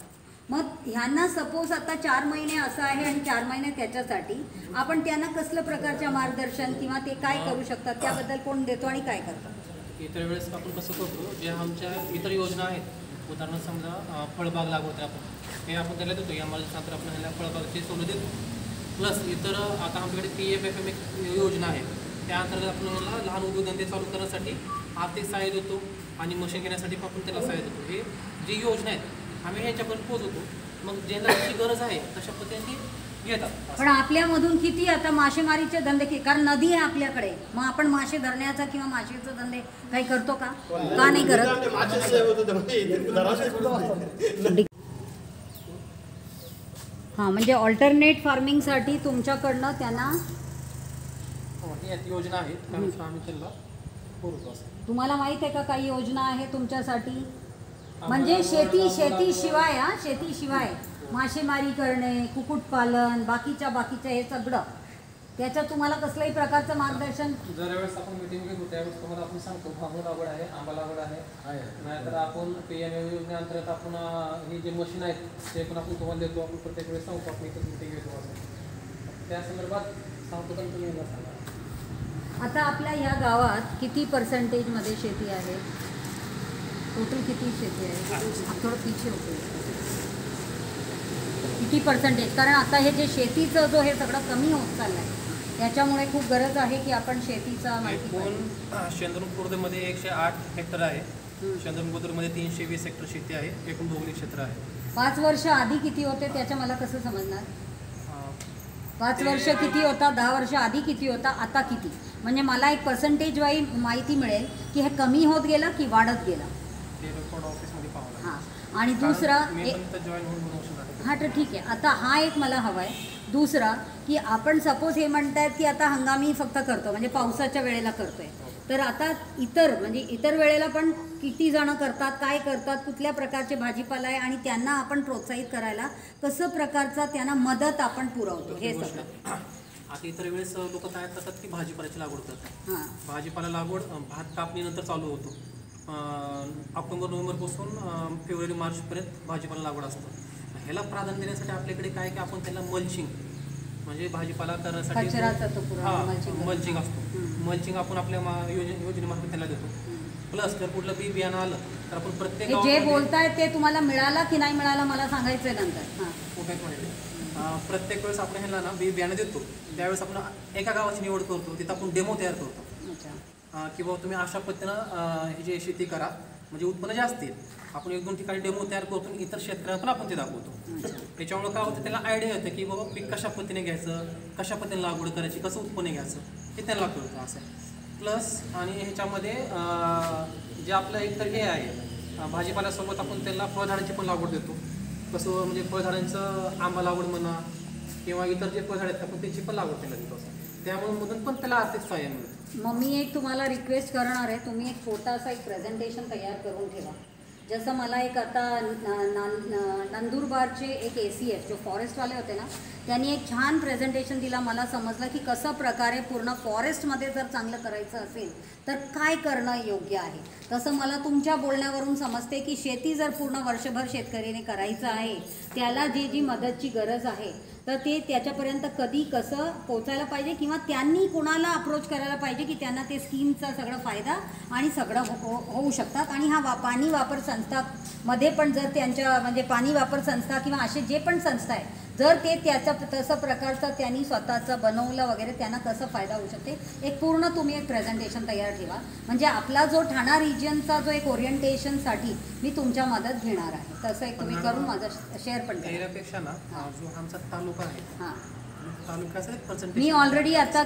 मग ह्यांना सपोज आता 4 महिने असं आहे आणि 4 महिने त्याच्यासाठी आपण त्यांना कसलं प्रकारच्या मार्गदर्शन किंवा ते काय करू शकतात त्याबद्दल कोण देतो आणि काय करतो? इतर वेळेस आपण कसं करतो, जे आमच्या इतर योजना आहेत, उदाहरण समजा फळबाग लागवड आपण हे आपण त्याला देतो. या नंतर आपण ह्याला फळबागची सवलत देतो. प्लस इतर आता आमच्याकडे PFFM एक योजना आहे, त्या अंतर्गत आपण लहान उद्योगधंदे चालू करण्यासाठी आर्थिक सहाय्य देतो आणि मशीन घेण्यासाठी आपण त्याला सहाय्य देतो. हे जी योजना आहेत आम्ही ह्याच्यापर्यंत पोहोचवतो. मग ज्यांना जी गरज आहे तशा पद्धतीने घेतात. पण आपल्यामधून किती आता मासेमारीचे धंदे, कारण नदी आहे आपल्याकडे, मग आपण मासे धरण्याचा किंवा मासेचे धंदे काही करतो का नाही करत? हां, म्हणजे ऑल्टरनेट फार्मिंगसाठी तुमच्याकडनं त्यांना योजना आहेत, त्यानुसार आम्ही त्यांना पुरवतो. तुम्हाला माहित आहे का काही योजना आहे तुमच्यासाठी? म्हणजे शेतीशिवाय मासेमारी करणे, कुक्कुटपालन, बाकीच्या हे सगळं, त्याच्यात तुम्हाला कसल्याही प्रकारचं मार्गदर्शन? ज्यावेळेस आपण मीटिंग घेतो त्यावेळेस तुम्हाला आपण सांगतो बांबू लागवड आहे, आंबा लागवड आहे, नाहीतर आपण PMA योजनेअंतर्गत आपण हे जे मशीन आहेत ते पण आपण तुम्हाला देतो. आपण प्रत्येक वेळेस सांगतो, आपण इथं मीटिंग घेतो त्या संदर्भात सांगतो. पण तुम्ही मला सांगा आता आपल्या ह्या गावात किती पर्सेंटेजमध्ये शेती आहे? टोटल किती शेती आहे? थोडं पिछे होते, किती पर्सेंटेज? कारण आता हे जे शेतीचं जो हे सगळं कमी होत चाललं आहे त्याच्यामुळे खूप गरज आहे की आपण शेतीचा माहिती. चंद्रपूर खुर्दमध्ये 108 हेक्टर आहे, चंद्रपूरमध्ये 320 हेक्टर शेती आहे, एकूण भौगोलिक क्षेत्र आहे. 5 वर्ष आधी किती होते त्याचं मला कसं समजणार? 5 वर्ष किती होता, 10 वर्ष आधी किती होता, आता किती? म्हणजे मला एक पर्सेंटेज वाईज माहिती मिळेल की हे कमी होत गेलं की वाढत गेलं. हां, आणि दुसरा हां तर ठीक आहे. आता हा एक मला हवा आहे. दुसरा की आपण सपोज हे म्हणतायत की आता हंगामी फक्त करतो म्हणजे पावसाच्या वेळेला करतोय, तर आता इतर वेळेला पण किती जण करतात, काय करतात, कुठल्या प्रकारचे भाजीपाला आहे आणि त्यांना आपण प्रोत्साहित करायला कसं प्रकारचा त्यांना मदत आपण पुरवतो हे सगळं. आता इतर वेळेस लोक काय करतात की भाजीपाल्याची लागवड करतात. हां, भाजीपाला लागवड भात कापणीनंतर चालू होतो. ऑक्टोबर नोव्हेंबरपासून फेब्रुवारी मार्चपर्यंत भाजीपाला लागवड असतं. ह्याला प्राधान्य देण्यासाठी आपल्याकडे काय की आपण त्याला मल्चिंग म्हणजे भाजीपाला करण्यासाठी कचराचा तो पुरा मल्चिंग असतो. मल्चिंग आपण आपल्या योजनेमार्फत त्याला देतो. प्लस जर कुठलं बी बियाणं आलं तर आपण प्रत्येक जे बोलताय ते तुम्हाला मिळाला की नाही मिळाला मला सांगायचंय नंतर. हां, प्रत्येक वेळेस आपण ह्याला ना बी बियाणं देतो त्यावेळेस आपण एका गावाची निवड करतो, तिथं आपण डेमो तयार करतो की बाबा तुम्ही अशा पद्धतीनं ही जी शेती करा म्हणजे उत्पन्न जास्त येईल. आपण 1-2 ठिकाणी डेमो तयार करतो आणि इतर शेतकऱ्यांना पण आपण ते दाखवतो. त्याच्यामुळे काय होतं त्याला आयडिया येतं की बाबा पीक कशा पद्धतीने घ्यायचं, कशा पद्धतीने लागवड करायची, कसं उत्पन्न घ्यायचं हे त्यांना कळतं असं. प्लस आणि ह्याच्यामध्ये जे आपलं एकतर हे आहे भाजीपाल्यासोबत आपण त्यांना फळझाडांची पण लागवड देतो. कसं म्हणजे फळझाडांचं आंबा लागवड म्हणा किंवा इतर जे फळझाड आहेत आपण त्याची पण लागवड त्याला देतो असं. त्यामुळे मधून पण त्याला आर्थिक सहाय्य मिळतं. मग मी एक तुम्हाला रिक्वेस्ट करणार आहे, तुम्ही एक छोटासा एक प्रेझेंटेशन तयार करून ठेवा. जसं मला एक आता नंदुरबारचे एक ACF जो फॉरेस्टवाले होते ना त्यांनी एक छान प्रेझेंटेशन दिला. मला समजलं की कसं प्रकारे पूर्ण फॉरेस्टमध्ये जर चांगलं करायचं असेल तर काय करणं योग्य आहे. तसं मला तुमच्या बोलण्यावरून समजते की शेती जर पूर्ण वर्षभर शेतकरीने करायचं आहे त्याला जी मदतची गरज आहे तर ते त्याच्यापर्यंत कधी कसं पोचायला पाहिजे किंवा त्यांनी कोणाला अप्रोच करायला पाहिजे की त्यांना ते स्कीमचा सगळा फायदा आणि सगळं होऊ शकतात. आणि हा पाणी वापर संस्थामध्ये पण जर त्यांच्या म्हणजे पाणी वापर संस्था किंवा असे जे पण संस्था आहे जर ते तसं प्रकारचं त्यांनी स्वतःचं बनवलं वगैरे त्यांना कसं फायदा होऊ शकते एक पूर्ण तुम्ही एक प्रेझेंटेशन तयार ठेवा. म्हणजे आपला जो ठाणा रिजनचा जो एक ओरिएंटेशनसाठी मी तुमच्या मदत घेणार आहे तसं एक तुम्ही करून माझं शेअर पण करा. त्यापेक्षा ना जो आमचा तालुका आहे हां तालुक्याचं मी ऑलरेडी आता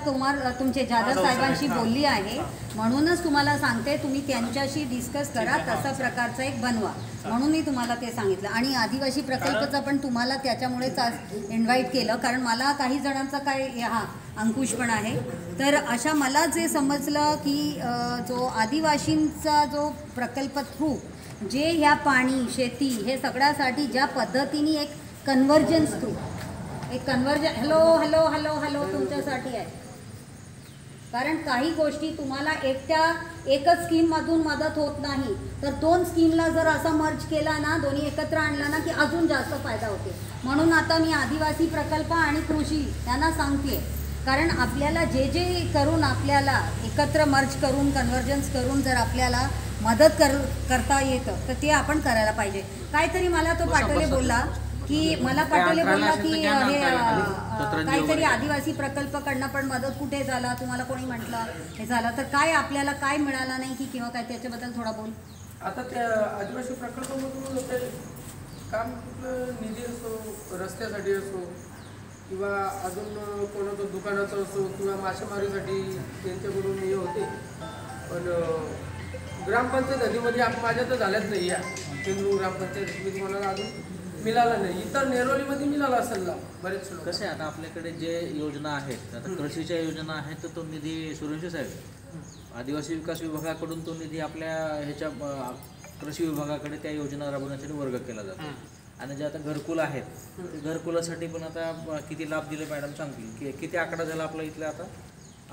तुमचे जाधव साहेबांशी बोलली आहे म्हणूनच तुम्हाला सांगते तुम्ही त्यांच्याशी डिस्कस करा तसा प्रकारचा एक बनवा म्हणून मी तुम्हाला ते सांगितलं. आणि आदिवासी प्रकल्पचं पण तुम्हाला त्याच्यामुळेच आज इन्व्हाइट केलं कारण मला काही जणांचा काय अंकुश पण आहे. तर अशा मला जे समजलं की जो आदिवासींचा जो प्रकल्प थ्रू जे ह्या पाणी शेती हे सगळ्यासाठी ज्या पद्धतीने एक कन्व्हर्जन्स थ्रू एक हॅलो तुमच्यासाठी आहे. कारण काही गोष्टी तुम्हाला एकच स्कीममधून मदत होत नाही तर 2 स्कीमला जर असा मर्ज केला ना दोन्ही एकत्र आणला ना की अजून जास्त फायदा होते. म्हणून आता मी आदिवासी प्रकल्प आणि कृषी यांना सांगते कारण आपल्याला जे करून आपल्याला एकत्र मर्ज करून कन्व्हर्जन्स करून जर आपल्याला मदत करता येतं तर ते आपण करायला पाहिजे. काहीतरी मला तो पाटोले बोलला की काहीतरी आदिवासी प्रकल्पकडनं पण मदत कुठे झाला तुम्हाला कोणी म्हटलं हे झालं तर काय आपल्याला काय मिळालं नाही की किंवा काय त्याच्याबद्दल थोडा बोल. आता त्या आदिवासी प्रकल्पामधून काम निधी असो रस्त्यासाठी असो किंवा अजून कोणाचं दुकानाचं असो किंवा मासेमारीसाठी त्यांच्याकडून हे होते. पण ग्रामपंचायत हद्दीमध्ये माझ्या तर झाल्याच नाही या केंद्र ग्रामपंचायत मला अजून मिळाला नाही. इतर नेरोलीमध्ये मिळाला असेल ना बरेच लोक. कसं आहे आता आपल्याकडे जे योजना आहेत आता कृषीच्या योजना आहेत तर तो निधी सूर्यवंशी साहेब आदिवासी विकास विभागाकडून तो निधी आपल्या ह्याच्या कृषी विभागाकडे त्या योजना राबवण्यासाठी वर्ग केला जातो. आणि जे आता घरकुल आहेत ते घरकुलासाठी पण आता किती लाभ दिले मॅडम सांगतील की किती आकडा झाला आपला इथला आता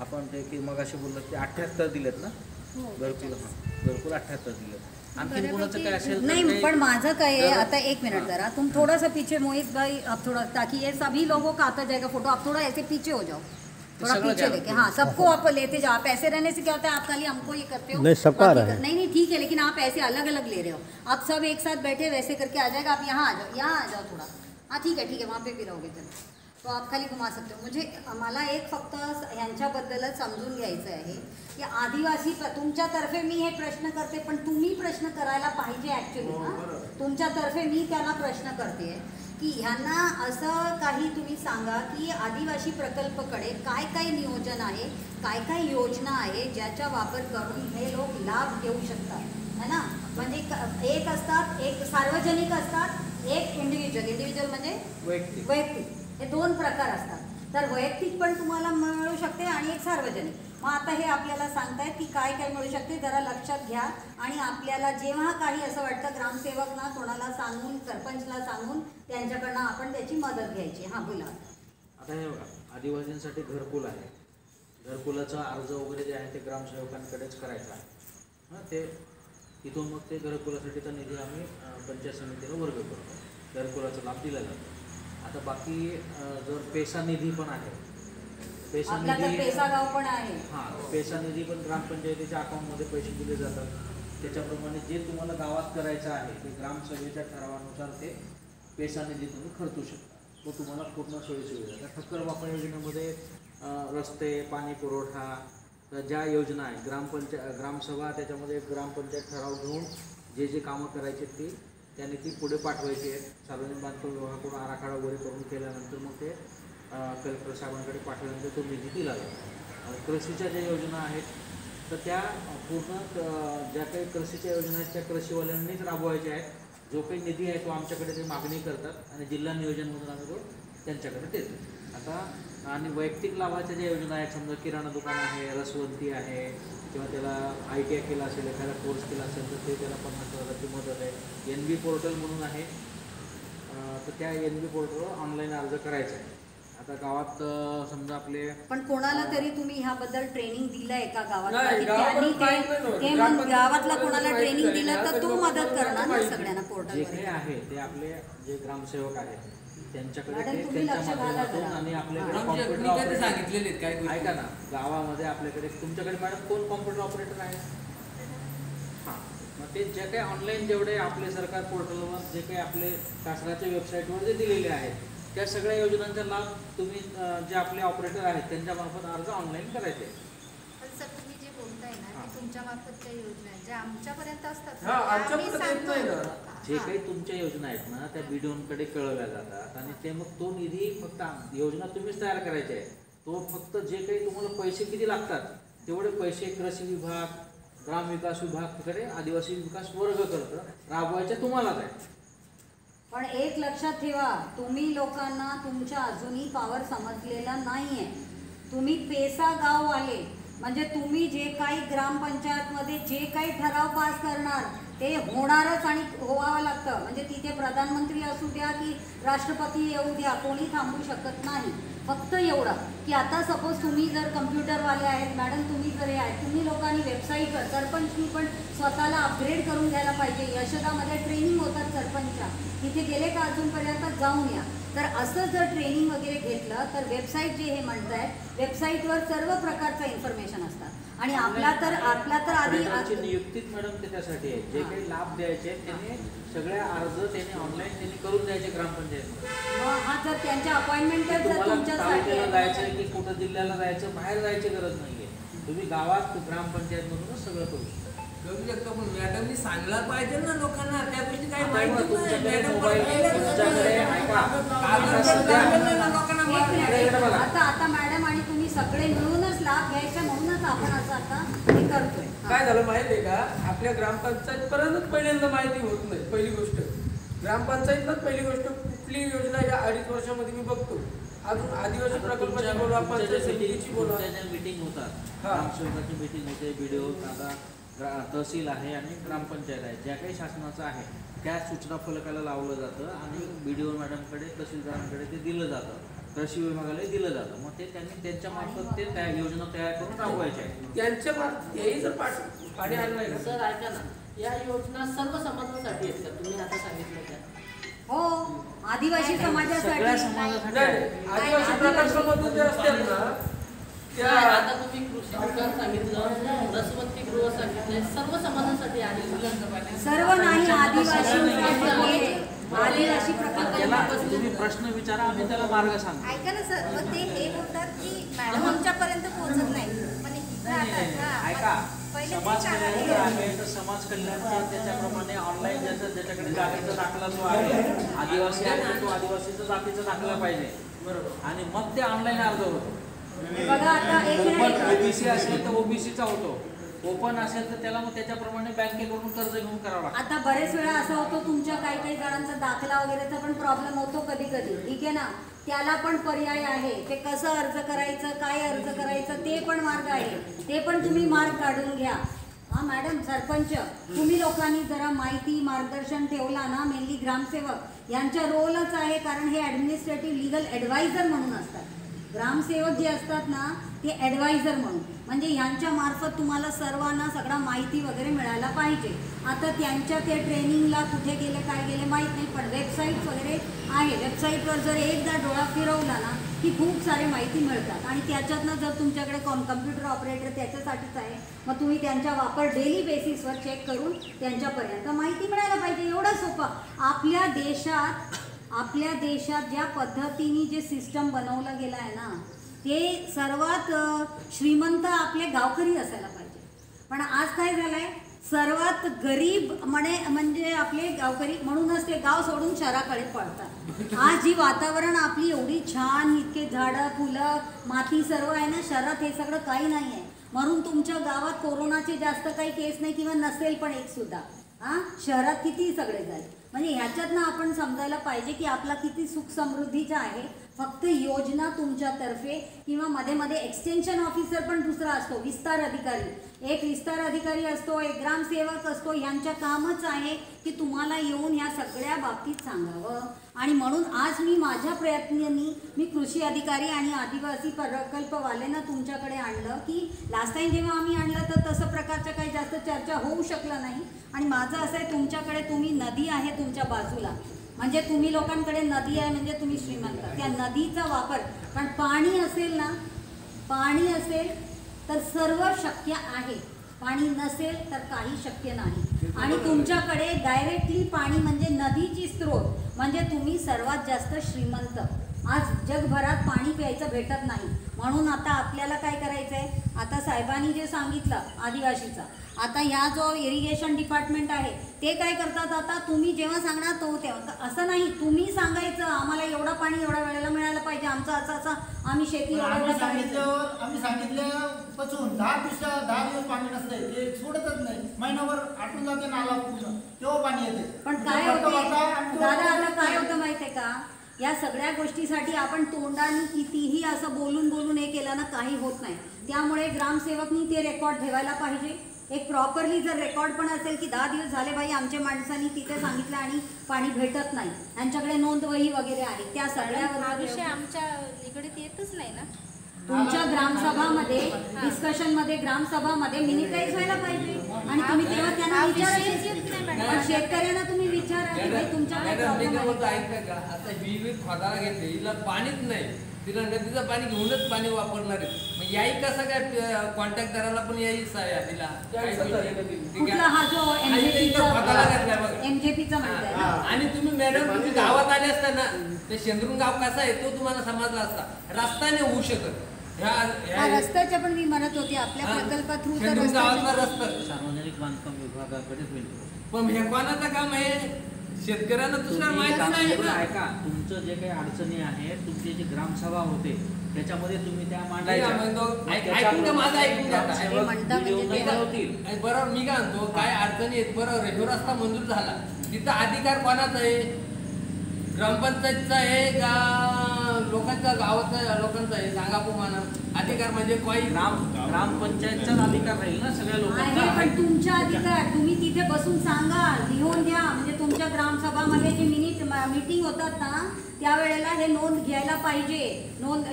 आपण ते की मगाशी बोललो ते 78 दिलेत ना घरकुल. घरकुल 78 दिलेत. आणखी कोणाचं काय असेल नहीं पण माझं काय है आता एक मिनट जरा तुम थोड़ा सा पीछे मोहित भाई अब थोड़ा ताकि ये सभी लोगों का आता जाएगा फोटो आप थोड़ा ऐसे पीछे हो जाओ थोड़ा पीछे लेके. हाँ सबको आप लेते जाओ. आप ऐसे रहने से क्या होता है आप खाली हमको ये करते हो नहीं सबका नहीं ठीक है लेकिन आप ऐसे अलग अलग ले रहे हो. आप सब एक साथ बैठे वैसे करके आ जाएगा. आप यहाँ आ जाओ थोड़ा. हाँ ठीक है वहाँ पे भी रहोगे चलो तो आप खाली घुमा सकते हो. मुझे मला एक फक्त ह्यांच्याबद्दलच समजून घ्यायचं आहे की आदिवासी तुमच्यातर्फे मी हे प्रश्न करते पण तुम्ही प्रश्न करायला पाहिजे ॲक्च्युली ना. तुमच्यातर्फे मी त्यांना प्रश्न करते की ह्यांना असं काही तुम्ही सांगा की आदिवासी प्रकल्पकडे काय काय नियोजन आहे काय काय योजना आहे ज्याचा वापर करून हे लोक लाभ घेऊ शकतात है ना. म्हणजे एक असतात एक सार्वजनिक असतात एक इंडिव्हिज्युअल म्हणजे वैयक्तिक हे 2 प्रकार असतात. तर वैयक्तिक पण तुम्हाला मिळू शकते आणि एक सार्वजनिक. मग आता हे आपल्याला सांगतायत की काय काय मिळू शकते, जरा लक्षात घ्या. आणि आपल्याला जेव्हा काही असं वाटतं ग्रामसेवकना कोणाला सांगून, सरपंचला सांगून त्यांच्याकडनं आपण त्याची मदत घ्यायची. हां बोला. आता हे बघा, आदिवासींसाठी घरकुल आहे. घरकुलाचा अर्ज वगैरे जे आहे ते ग्रामसेवकांकडेच करायचा आहे. हां, ते तिथून मग ते घरकुलासाठीचा निधी आम्ही पंचायत समितीला वर्ग करतो. घरकुलाचा लाभ दिला जातो. आता बाकी जर पेसा निधी पण आहे, पेसा गाव पण आहे. हां, पेसा निधी पण ग्रामपंचायतीच्या अकाउंटमध्ये पैसे दिले जातात. त्याच्याप्रमाणे जे तुम्हाला गावात करायचं आहे ते ग्रामसभेच्या ठरावानुसार ते पेसा निधी तुम्ही खर्चू शकता. तो तुम्हाला पूर्ण सोयीसुविधा. ठक्कर वापर योजनेमध्ये रस्ते, पाणी पुरवठा, तर ज्या योजना आहे ग्रामसभा त्याच्यामध्ये ग्रामपंचायत ठराव घेऊन जे जे कामं करायचे त्यांनी ती पुढे पाठवायची आहेत. सार्वजनिक बांधकाम विभागाकडून आराखडा वगैरे करून केल्यानंतर मग ते कलेक्टर साहेबांकडे पाठवल्यानंतर तो निधी दिला जातो. कृषीच्या ज्या योजना आहेत तर त्या पूर्ण ज्या काही कृषीच्या योजना आहेत त्या कृषीवाल्यांनीच राबवायच्या आहेत. जो काही निधी आहे तो आमच्याकडे ते मागणी करतात आणि जिल्हा नियोजनमधून आम्ही तो त्यांच्याकडे देतो. आता आणि वैयक्तिक लाभाच्या ज्या योजना आहेत, समजा किराणा दुकान आहे, रसवंती आहे, किंवा त्याला ITI केला असेल, एखादा कोर्स केला असेल तर ते त्याला 50,000ची मदत आहे. NB पोर्टल म्हणून आहे, तर त्या NB पोर्टलवर ऑनलाईन अर्ज करायचा आहे. आता गावात समजा आपले पण कोणाला तरी तुम्ही ह्याबद्दल ट्रेनिंग दिलंय का गावात? गावातला गावातला कोणाला ट्रेनिंग दिलं तर तो मदत करणार ना सगळ्यांना पोर्टल. जे काही आहे ते आपले जे ग्रामसेवक आहेत त्यांच्याकडे तुम्ही त्यांच्या लक्ष घाला माध्यमातून जरा. आणि आपल्याकडे आमचे कॉम्प्युटर मी कधी ऑपरेटर सांगितलेले आहेत काय गोष्टी? ऐका ना, गावामध्ये आपल्याकडे तुमच्याकडे मॅडम कोण कॉम्प्युटर ऑपरेटर आहे? हां, मग ते जे काही ऑनलाईन जेवढे आपले सरकार पोर्टलवर जे काही आपले शासनाच्या वेबसाईटवर जे दिलेले आहेत त्या सगळ्या योजनांचा लाभ तुम्ही जे आपले ऑपरेटर आहेत त्यांच्यामार्फत अर्ज ऑनलाईन करायचे. पण सर तुम्ही जे बोलताय ना ते तुमच्या मार्फतच्या योजना आहेत, ज्या आमच्यापर्यंत असतात हा, आमच्यापर्यंत येत नाही ना. जे काही तुमच्या योजना आहेत ना त्या BDOंकडे कळवल्या जातात आणि ते मग तो निधी फक्त योजना तुम्हीच तयार करायची आहे. तो फक्त जे काही तुम्हाला पैसे किती लागतात तेवढे पैसे कृषी विभाग, ग्रामविकास विभागाकडे आदिवासी विकास वर्ग करतं, राबवायचे तुम्हालाच आहे. पण एक लक्षात ठेवा, तुम्ही लोकांना तुमच्या अजूनही पॉवर समजलेला नाहीये. तुम्ही पेसा गाव आले म्हणजे तुम्ही जे काही ग्रामपंचायतमध्ये जे काही ठराव पास करणार ते होणारच आणि व्हावं लागतं. म्हणजे तिथे प्रधानमंत्री असू द्या की राष्ट्रपती येऊ द्या, कोणी थांबू शकत नाही. फक्त एवढं की आता सपोज तुम्ही जर कम्प्युटरवाले आहेत मॅडम, तुम्ही जर हे आहेत, तुम्ही लोकांनी वेबसाईटवर सरपंचनी पण स्वतःला अपग्रेड करून घ्यायला पाहिजे. यशोदामध्ये ट्रेनिंग होतात सरपंचच्या, तिथे गेले का अजूनपर्यंत जाऊन या. तर असं जर ट्रेनिंग वगैरे घेतलं तर वेबसाईट जे हे म्हणतायत वेबसाईटवर सर्व प्रकारचं इन्फॉर्मेशन असतात. आणि आपला तर आधी नियुक्तीच मॅडम त्याच्यासाठी आहे. जे काही लाभ द्यायचे त्याने सगळ्या अर्ज त्याने ऑनलाईन त्यांनी करून द्यायचे ग्रामपंचायत. हा जर त्यांच्या अपॉइंटमेंट तालुक्याला जायचं की कुठं जिल्ह्याला जायचं, बाहेर जायची गरज नाहीये. तुम्ही गावात ग्रामपंचायत मधूनच सगळं करू शकता. पण मॅडमनी सांगला पाहिजे ना लोकांना, त्या गोष्टी काही आता मॅडम आणि तुम्ही सगळे मिळूनच लाभ घ्यायचा म्हणूनच आपण असं आता हे करतोय. काय झालं माहिती आहे का, आपल्या ग्रामपंचायत पर्यंत पहिल्यांदा माहिती होत नाही. पहिली गोष्ट ग्रामपंचायतलाच पहिली गोष्ट कुठली योजना या 2.5 वर्षामध्ये मी बघतो. अजून आदिवासी प्रकल्पाची बोलवा, पंचायत समितीची बोलवा, मीटिंग होतात, ग्रामसेवकाची मीटिंग होते, BDO, आता तहसील आहे आणि ग्रामपंचायत आहे, ज्या काही शासनाचं आहे त्या सूचना फलकाला लावलं जातं आणि BDO मॅडमकडे तहसीलदारांकडे ते दिलं जातं, कृषी विभागाला दिलं जातं. मग ते त्यांनी त्यांच्या मार्फत ते त्या योजना तयार करून राबवायच्या आहेत. त्यांच्या हेही जर पाणी आलं नाही ना. सर ऐका ना, या योजना सर्व समाजासाठी आहेत का तुम्ही आता सांगितलं त्या? हो, आदिवासी समाजासाठी. आदिवासी प्रकल्पामधून जे असतात ना त्या आता तुम्ही कृषी दुकान सांगितलं, रसवंती गृह सांगितलंय, सर्व समाजासाठी आहे. सर्व नाही, आदिवासी प्रकल्प. तुम्ही प्रश्न विचारा, आम्ही त्याला मार्ग सांगतो. ऐका ना सर, मग ते हे बोलतात की मॅडम आमच्यापर्यंत पोहोचत नाही. पण ऐका, समाज कल्याण आहे तर समाज कल्याणच्या त्याच्याप्रमाणे ऑनलाईन ज्याच्याकडे जातीचा दाखला जो आहे, आदिवासी आहे तो आदिवासीचा जातीचा दाखला पाहिजे, बरोबर, आणि मग ते ऑनलाईन अर्ज होतो. बघा आता एक OBC असेल तर OBCचा होतो, ओपन असेल तर त्याला मग त्याच्याप्रमाणे बँकेकडून कर्ज घेऊन करावं लागतं. आता बरेच वेळा असं होतं तुमच्या काही जणांचा दाखला वगैरेचा पण प्रॉब्लेम होतो कधी कधी, ठीक आहे ना, त्याला पण पर्याय आहे. ते कसं अर्ज करायचं, काय अर्ज करायचं ते पण मार्ग आहे, ते पण तुम्ही मार्ग काढून घ्या. हां मॅडम, सरपंच तुम्ही लोकांनी जरा माहिती मार्गदर्शन ठेवला ना, मेनली ग्रामसेवक यांचा रोलच आहे, कारण हे ॲडमिनिस्ट्रेटिव्ह लीगल ॲडवायझर म्हणून असतात. ग्रामसेवक जे असतात ना ते ॲडवायझर म्हणून, म्हणजे ह्यांच्या मार्फत तुम्हाला सर्वांना सगळा माहिती वगैरे मिळायला पाहिजे. आता त्यांच्या ते ट्रेनिंगला कुठे गेले काय गेले माहीत नाही, पण वेबसाईट वगैरे आहे. वेबसाईटवर जर एकदा डोळा फिरवला ना की खूप सारी माहिती मिळतात, आणि त्याच्यातनं जर तुमच्याकडे कम्प्युटर ऑपरेटर त्याच्यासाठीच आहे, मग तुम्ही त्यांचा वापर डेली बेसिसवर चेक करून त्यांच्यापर्यंत माहिती मिळायला पाहिजे. एवढं सोपं. आपल्या देशात ज्या पद्धतीने जे सिस्टम बनवलं गेलं आहे ना, ते सर्वात श्रीमंत आपले गावकरी असायला पाहिजे. पण आज काय झालं आहे, सर्वात गरीब म्हणजे आपले गावकरी, म्हणूनच ते गाव सोडून शहराकडे पळतात. आज जी वातावरण आपली एवढी छान, इतके झाडं फुलं माती सर्व आहे ना, शहरात हे सगळं काही नाही आहे. म्हणून तुमच्या गावात कोरोनाचे जास्त काही केस नाही किंवा नसेल पण एक सुद्धा. हां, शहरात किती सगळे झाले. म्हणजे ह्याच्यातनं आपण समजायला पाहिजे की आपला किती सुख समृद्धीचा आहे. फक्त योजना तुमच्यातर्फे किंवा मध्ये मध्ये एक्सटेन्शन ऑफिसर पण दुसरा असतो, विस्तार अधिकारी. एक विस्तार अधिकारी असतो, एक ग्रामसेवक असतो. यांचं कामच आहे की तुम्हाला येऊन ह्या सगळ्या बाबतीत सांगावं. आणि म्हणून आज मी माझ्या प्रयत्नांनी मी कृषी अधिकारी आणि आदिवासी प्रकल्पवाल्यांना तुमच्याकडे आणलं, की लास्ट टाईम जेव्हा आम्ही आणलं तर तसं प्रकारच्या काही जास्त चर्चा होऊ शकला नाही. आणि माझं असं आहे, तुमच्याकडे तुम्ही नदी आहे तुमच्या बाजूला, म्हणजे तुम्ही लोकांकडे नदी आहे म्हणजे तुम्ही श्रीमंत. त्या नदीचा वापर, कारण पाणी असेल ना, पाणी असेल तर सर्व शक्य आहे, पाणी नसेल तर काही शक्य नाही. आणि तुमच्याकडे डायरेक्टली पाणी म्हणजे नदीची स्रोत, म्हणजे तुम्ही सर्वात जास्त श्रीमंत. आज जगभरात पाणी प्यायचं भेटत नाही. म्हणून आता आपल्याला काय करायचं आहे, आता साहेबांनी जे सांगितलं आदिवासीचा, आता ह्या जो इरिगेशन डिपार्टमेंट आहे ते काय करतात, आता तुम्ही जेव्हा सांगणार तो तेव्हा, असं नाही तुम्ही सांगायचं आम्हाला एवढं पाणी एवढ्या वेळेला मिळायला पाहिजे, आमचं असं आम्ही शेती आम्ही सांगितल्यापासून 10 दिवस पाणी नसते, ते सोडतच नाही. महिनाभर आटून जाते नाला पूर्ण, तेव्हा पाणी येते. पण काय होतं दादा, आता काय होतं माहिती आहे का, या सगळ्या गोष्टीसाठी आपण तोंडाने कितीही असं बोलून हे केलं ना काही होत नाही. त्यामुळे ग्रामसेवकनी ते रेकॉर्ड ठेवायला पाहिजे. एक प्रॉपरली जर रेकॉर्ड पण असेल की 10 दिवस झाले बाई आमच्या माणसांनी तिथे सांगितलं आणि पाणी भेटत नाही, यांच्याकडे नोंदवही वगैरे आहे, त्या सगळ्यावर विषय आमच्या इकडे येतच नाही ना. तुमच्या ग्रामसभामध्ये डिस्कशनमध्ये ग्रामसभामध्ये मिनिटाईज व्हायला पाहिजे. आणि तुम्ही तेव्हा त्यांना विचारायचं, शेतकऱ्यांना तुम्ही विचारा की भाई तुमच्याकडे आता विहीर खोदाला घेतली, हिला पाणीच नाही, तिला नदीचं पाणी घेऊनच पाणी वापरणार आहे. मग याही कसं काय कॉन्टॅक्ट करायला पण याही तिला कुठला हा जो एमजेपीचा म्हणताय ना. आणि तुम्ही मॅडम तुम्ही गावात आले असताना ते शेंद्रून गाव कसा आहे तो तुम्हाला समजला असता. रस्ता नाही होऊ शकत. रस्त्याच्या पण मी म्हणत होते आपल्या प्रकल्पा थ्रू रस्ता सार्वजनिक बांधकाम विभागाकडेच मिळतो. पण हे कोणाचं काम आहे, शेतकऱ्यांना दुसरा माहिती नाही. ऐका, तुमचं जे काही अडचणी आहेत, तुमची जी ग्रामसभा होते त्याच्यामध्ये तुम्ही त्या मांडायच्या. बरोबर, मी काय म्हणतो काय अडचणी आहेत, बरोबर हे रस्ता मंजूर झाला, तिथं अधिकार कोणाचा आहे, ग्रामपंचायतचा आहे का लोकांचा, गावाचा लोकांचा आहे, सांगा तुम्हाला. अधिकार म्हणजे काही ग्रामपंचायतचाच अधिकार राहील ना सगळ्या लोकांचा. पण तुमचा अधिकार तुम्ही तिथे बसून सांगा, लिहून द्या. म्हणजे तुमच्या ग्रामसभामध्ये जे मीटिंग होतात ना त्यावेळेला हे नोंद घ्यायला पाहिजे. नोंद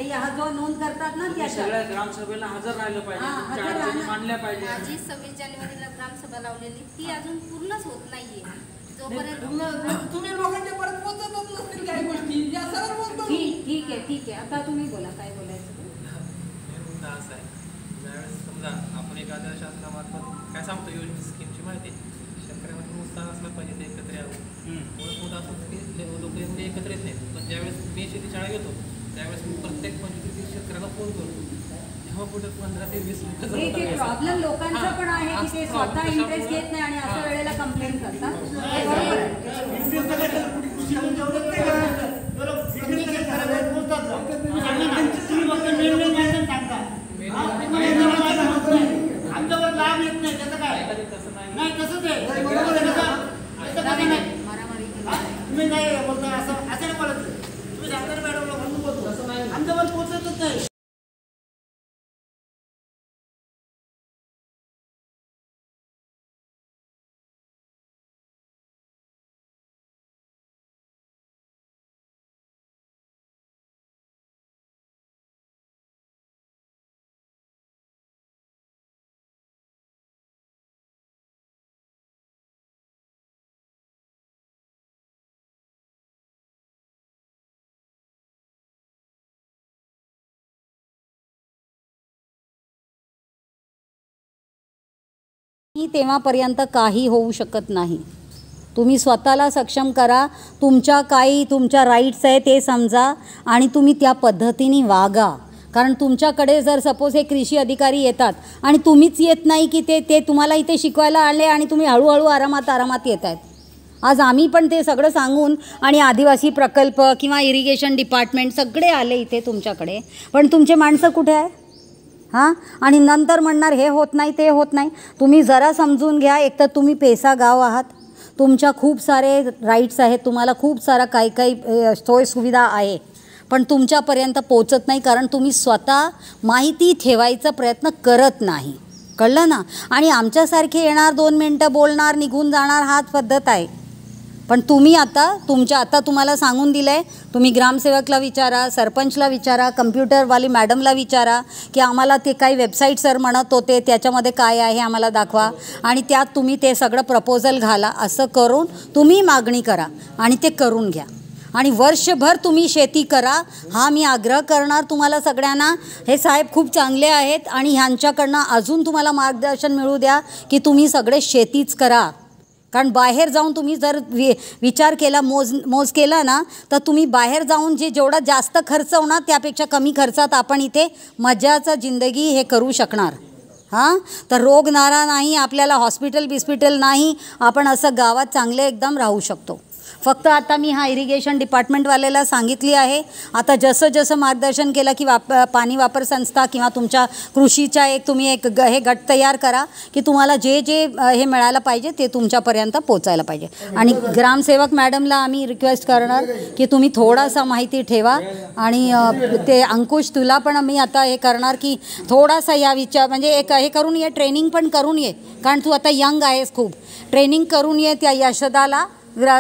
करतात ना त्या सगळ्या ग्रामसभेला हजर राहिलं पाहिजे, मांडल्या पाहिजे. माझी 26 जानेवारीला ग्रामसभा लावलेली ती अजून पूर्णच होत नाहीये. जोपर्यंत तुम्ही लोकांच्या परत पोहोचतच नसतील काही गोष्टी. ठीक आहे. आता तुम्ही बोला काय बोलायचं. असं आहे, ज्यावेळेस समजा आपण एखाद्या शासनामार्फत काय सांगतो योजना स्कीमची माहिती, शेतकऱ्यामध्ये उत्साह असला पाहिजे, ते एकत्र यावं. मुद्दा असं की लोक एकत्र येत नाहीत. पण ज्यावेळेस मी शेती शाळा घेतो त्यावेळेस मी प्रत्येक 25-30 शेतकऱ्यांना फोन करतो. जेव्हा कुठे 15 ते 20 मिनिटं प्रॉब्लेम लोकांचा पण आहे की ते स्वतः इंटरेस्ट घेत नाही आणि अशा वेळेला कंप्लेंट करतात. आमच्यावर लाभ येत वर पोहोचतच नाही. तेव्हापर्यंत काही होऊ शकत नाही. तुम्ही स्वतःला सक्षम करा, तुमच्या राईट्स आहे ते समजा आणि तुम्ही त्या पद्धतीने वागा. कारण तुमच्याकडे जर सपोज हे कृषी अधिकारी येतात आणि तुम्हीच येत नाही की ते तुम्हाला इथे शिकवायला आले आणि तुम्ही हळूहळू आरामात येत आहेत. आज आम्ही पण ते सगळं सांगून आणि आदिवासी प्रकल्प किंवा इरिगेशन डिपार्टमेंट सगळे आले इथे तुमच्याकडे, पण तुमचे माणसं कुठे आहे? हां, आणि नंतर म्हणणार हे होत नाही ते होत नाही. तुम्ही जरा समजून घ्या. एक तर तुम्ही पेसा गाव आहात, तुमच्या खूप सारे राईट्स आहेत, तुम्हाला खूप सारा काही सोयसुविधा आहे, पण तुमच्यापर्यंत पोचत नाही कारण तुम्ही स्वतः माहिती ठेवायचा प्रयत्न करत नाही. कळलं ना? आणि आमच्यासारखे येणार 2 मिनटं बोलणार निघून जाणार हाच पद्धत आहे. पण तुम्ही आता तुम्हाला सांगून दिलं आहे, तुम्ही ग्रामसेवकला विचारा, सरपंचला विचारा, कम्प्युटरवाली मॅडमला विचारा की आम्हाला ते काही वेबसाईट सर म्हणत होते त्याच्यामध्ये काय आहे आम्हाला दाखवा आणि त्यात तुम्ही ते सगळं प्रपोजल घाला. असं करून तुम्ही मागणी करा आणि ते करून घ्या आणि वर्षभर तुम्ही शेती करा. हा मी आग्रह करणार तुम्हाला सगळ्यांना. हे साहेब खूप चांगले आहेत आणि ह्यांच्याकडनं अजून तुम्हाला मार्गदर्शन मिळू द्या की तुम्ही सगळे शेतीच करा. कारण बाहेर जाऊन तुम्ही जर विचार केला मोज केला ना तर तुम्ही बाहेर जाऊन जेवढा जास्त खर्च होणार त्यापेक्षा कमी खर्चात आपण इथे मजाचं जिंदगी हे करू शकणार. हां, तर रोग नारा नाही, आपल्याला हॉस्पिटल नाही, आपण असं गावात चांगले एकदम राहू शकतो. फक्त आता मी हा इरिगेशन डिपार्टमेंटवाल्याला सांगितली आहे, आता जसं मार्गदर्शन केलं की पाणी वापर संस्था किंवा तुमच्या कृषीच्या तुम्ही एक गट तयार करा की तुम्हाला जे हे मिळायला पाहिजे ते तुमच्यापर्यंत पोचायला पाहिजे. आणि ग्रामसेवक मॅडमला आम्ही रिक्वेस्ट करणार की तुम्ही थोडासा माहिती ठेवा आणि ते अंकुश तुला पण मी आता हे करणार की थोडासा या विचार म्हणजे एक हे करून ये, ट्रेनिंग पण करून ये, कारण तू आता यंग आहेस, खूप ट्रेनिंग करून ये. त्या यशदाला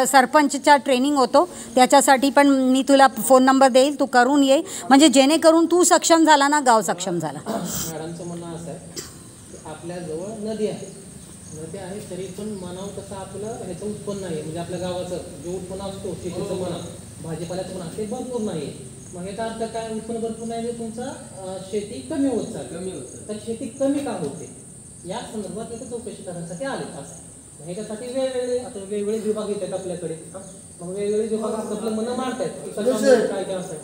सरपंचचा ट्रेनिंग होतो त्याच्यासाठी पण मी तुला फोन नंबर देईल, तू करून ये, म्हणजे जेणेकरून तू सक्षम झाला ना गाव सक्षम झाला. मॅडमचं म्हणणं असं आहे की आपल्याजवळ नदी आहे तरी पण म्हणावं तसं आपलं ह्याचं उत्पन्न आहे, म्हणजे आपल्या गावाचं जे उत्पन्न असतो शेतीचं म्हणा भाजीपाल्याचं म्हणा ते भरपूर नाही. मग याचा अर्थ काय? उत्पन्न भरपूर नाही तर तुमचा शेती कमी होत चालते. तर शेती कमी का होते या संदर्भात इथं चौकशी करण्यासाठी आले. असं ह्याच्यासाठी वेगवेगळे विभाग येतात आपल्याकडे. मग वेगवेगळे विभाग आपलं मनं मांडतात की काय काय असं.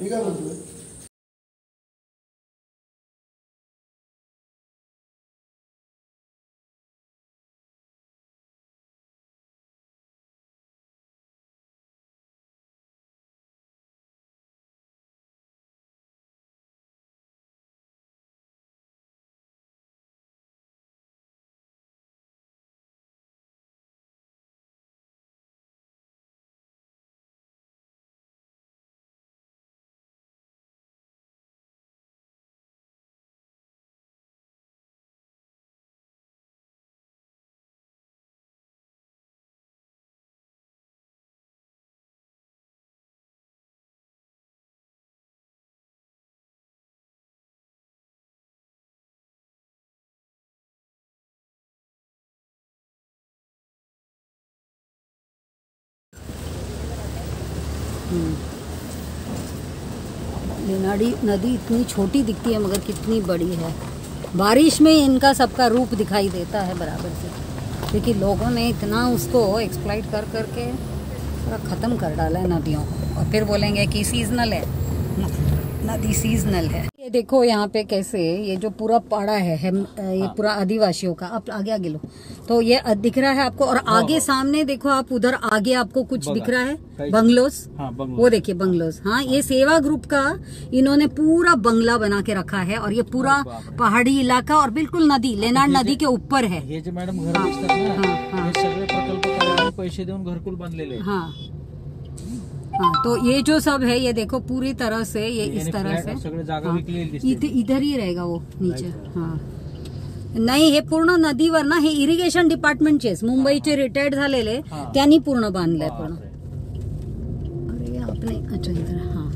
नदी इतनी छोटी दिखती है मगर कितनी बड़ी है. बारिश में इनका सबका रूप दिखाई देता है बराबर से, क्योंकि लोगों ने इतना उसको एक्सप्लॉइट कर करके पूरा ख़त्म कर डाला है नदियों को. और फिर बोलेंगे कि सीजनल है, नदी सीजनल है. ये देखो यहाँ पे कैसे ये जो पूरा पाड़ा है ये पूरा आदिवासियों का. आप आगे लो तो ये दिख रहा है आपको, और आगे सामने देखो आप, उधर आगे आपको कुछ दिख रहा है बंगलोज. वो देखिए बंगलोज. हाँ, ये सेवा ग्रुप का इन्होंने पूरा बंगला बना के रखा है और ये पूरा पहाड़ी इलाका और बिल्कुल नदी लेनाड नदी के ऊपर है. हे जे मॅडम घर दिसतात ना, हे सगळे प्रकल्प पैसे देऊन घरकुल बांधलेले. हाँ हाँ, तो ये जो सब है ये देखो पूरी तरह से ये इस तरह से सगळे जागा हाँ, विकलेली दिसते. इधर ही रहेगा वो नीचे. हाँ नाही, हे पूर्ण नदीवर ना, हे इरिगेशन डिपार्टमेंटचेच मुंबईचे रिटायर्ड झालेले त्यांनी पूर्ण बांधलंय पूर्ण. अरे आपने अच्छा इधर. हाँ,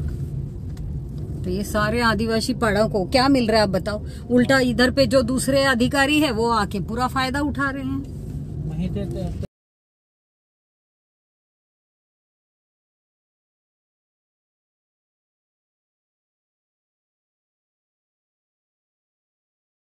तो ये सारे आदिवासी पड़ाव को क्या मिल रहा है आप बताओ. उल्टा इधर पे जो दूसरे अधिकारी है वो आके पूरा फायदा उठा रहे हैं. मग हे ते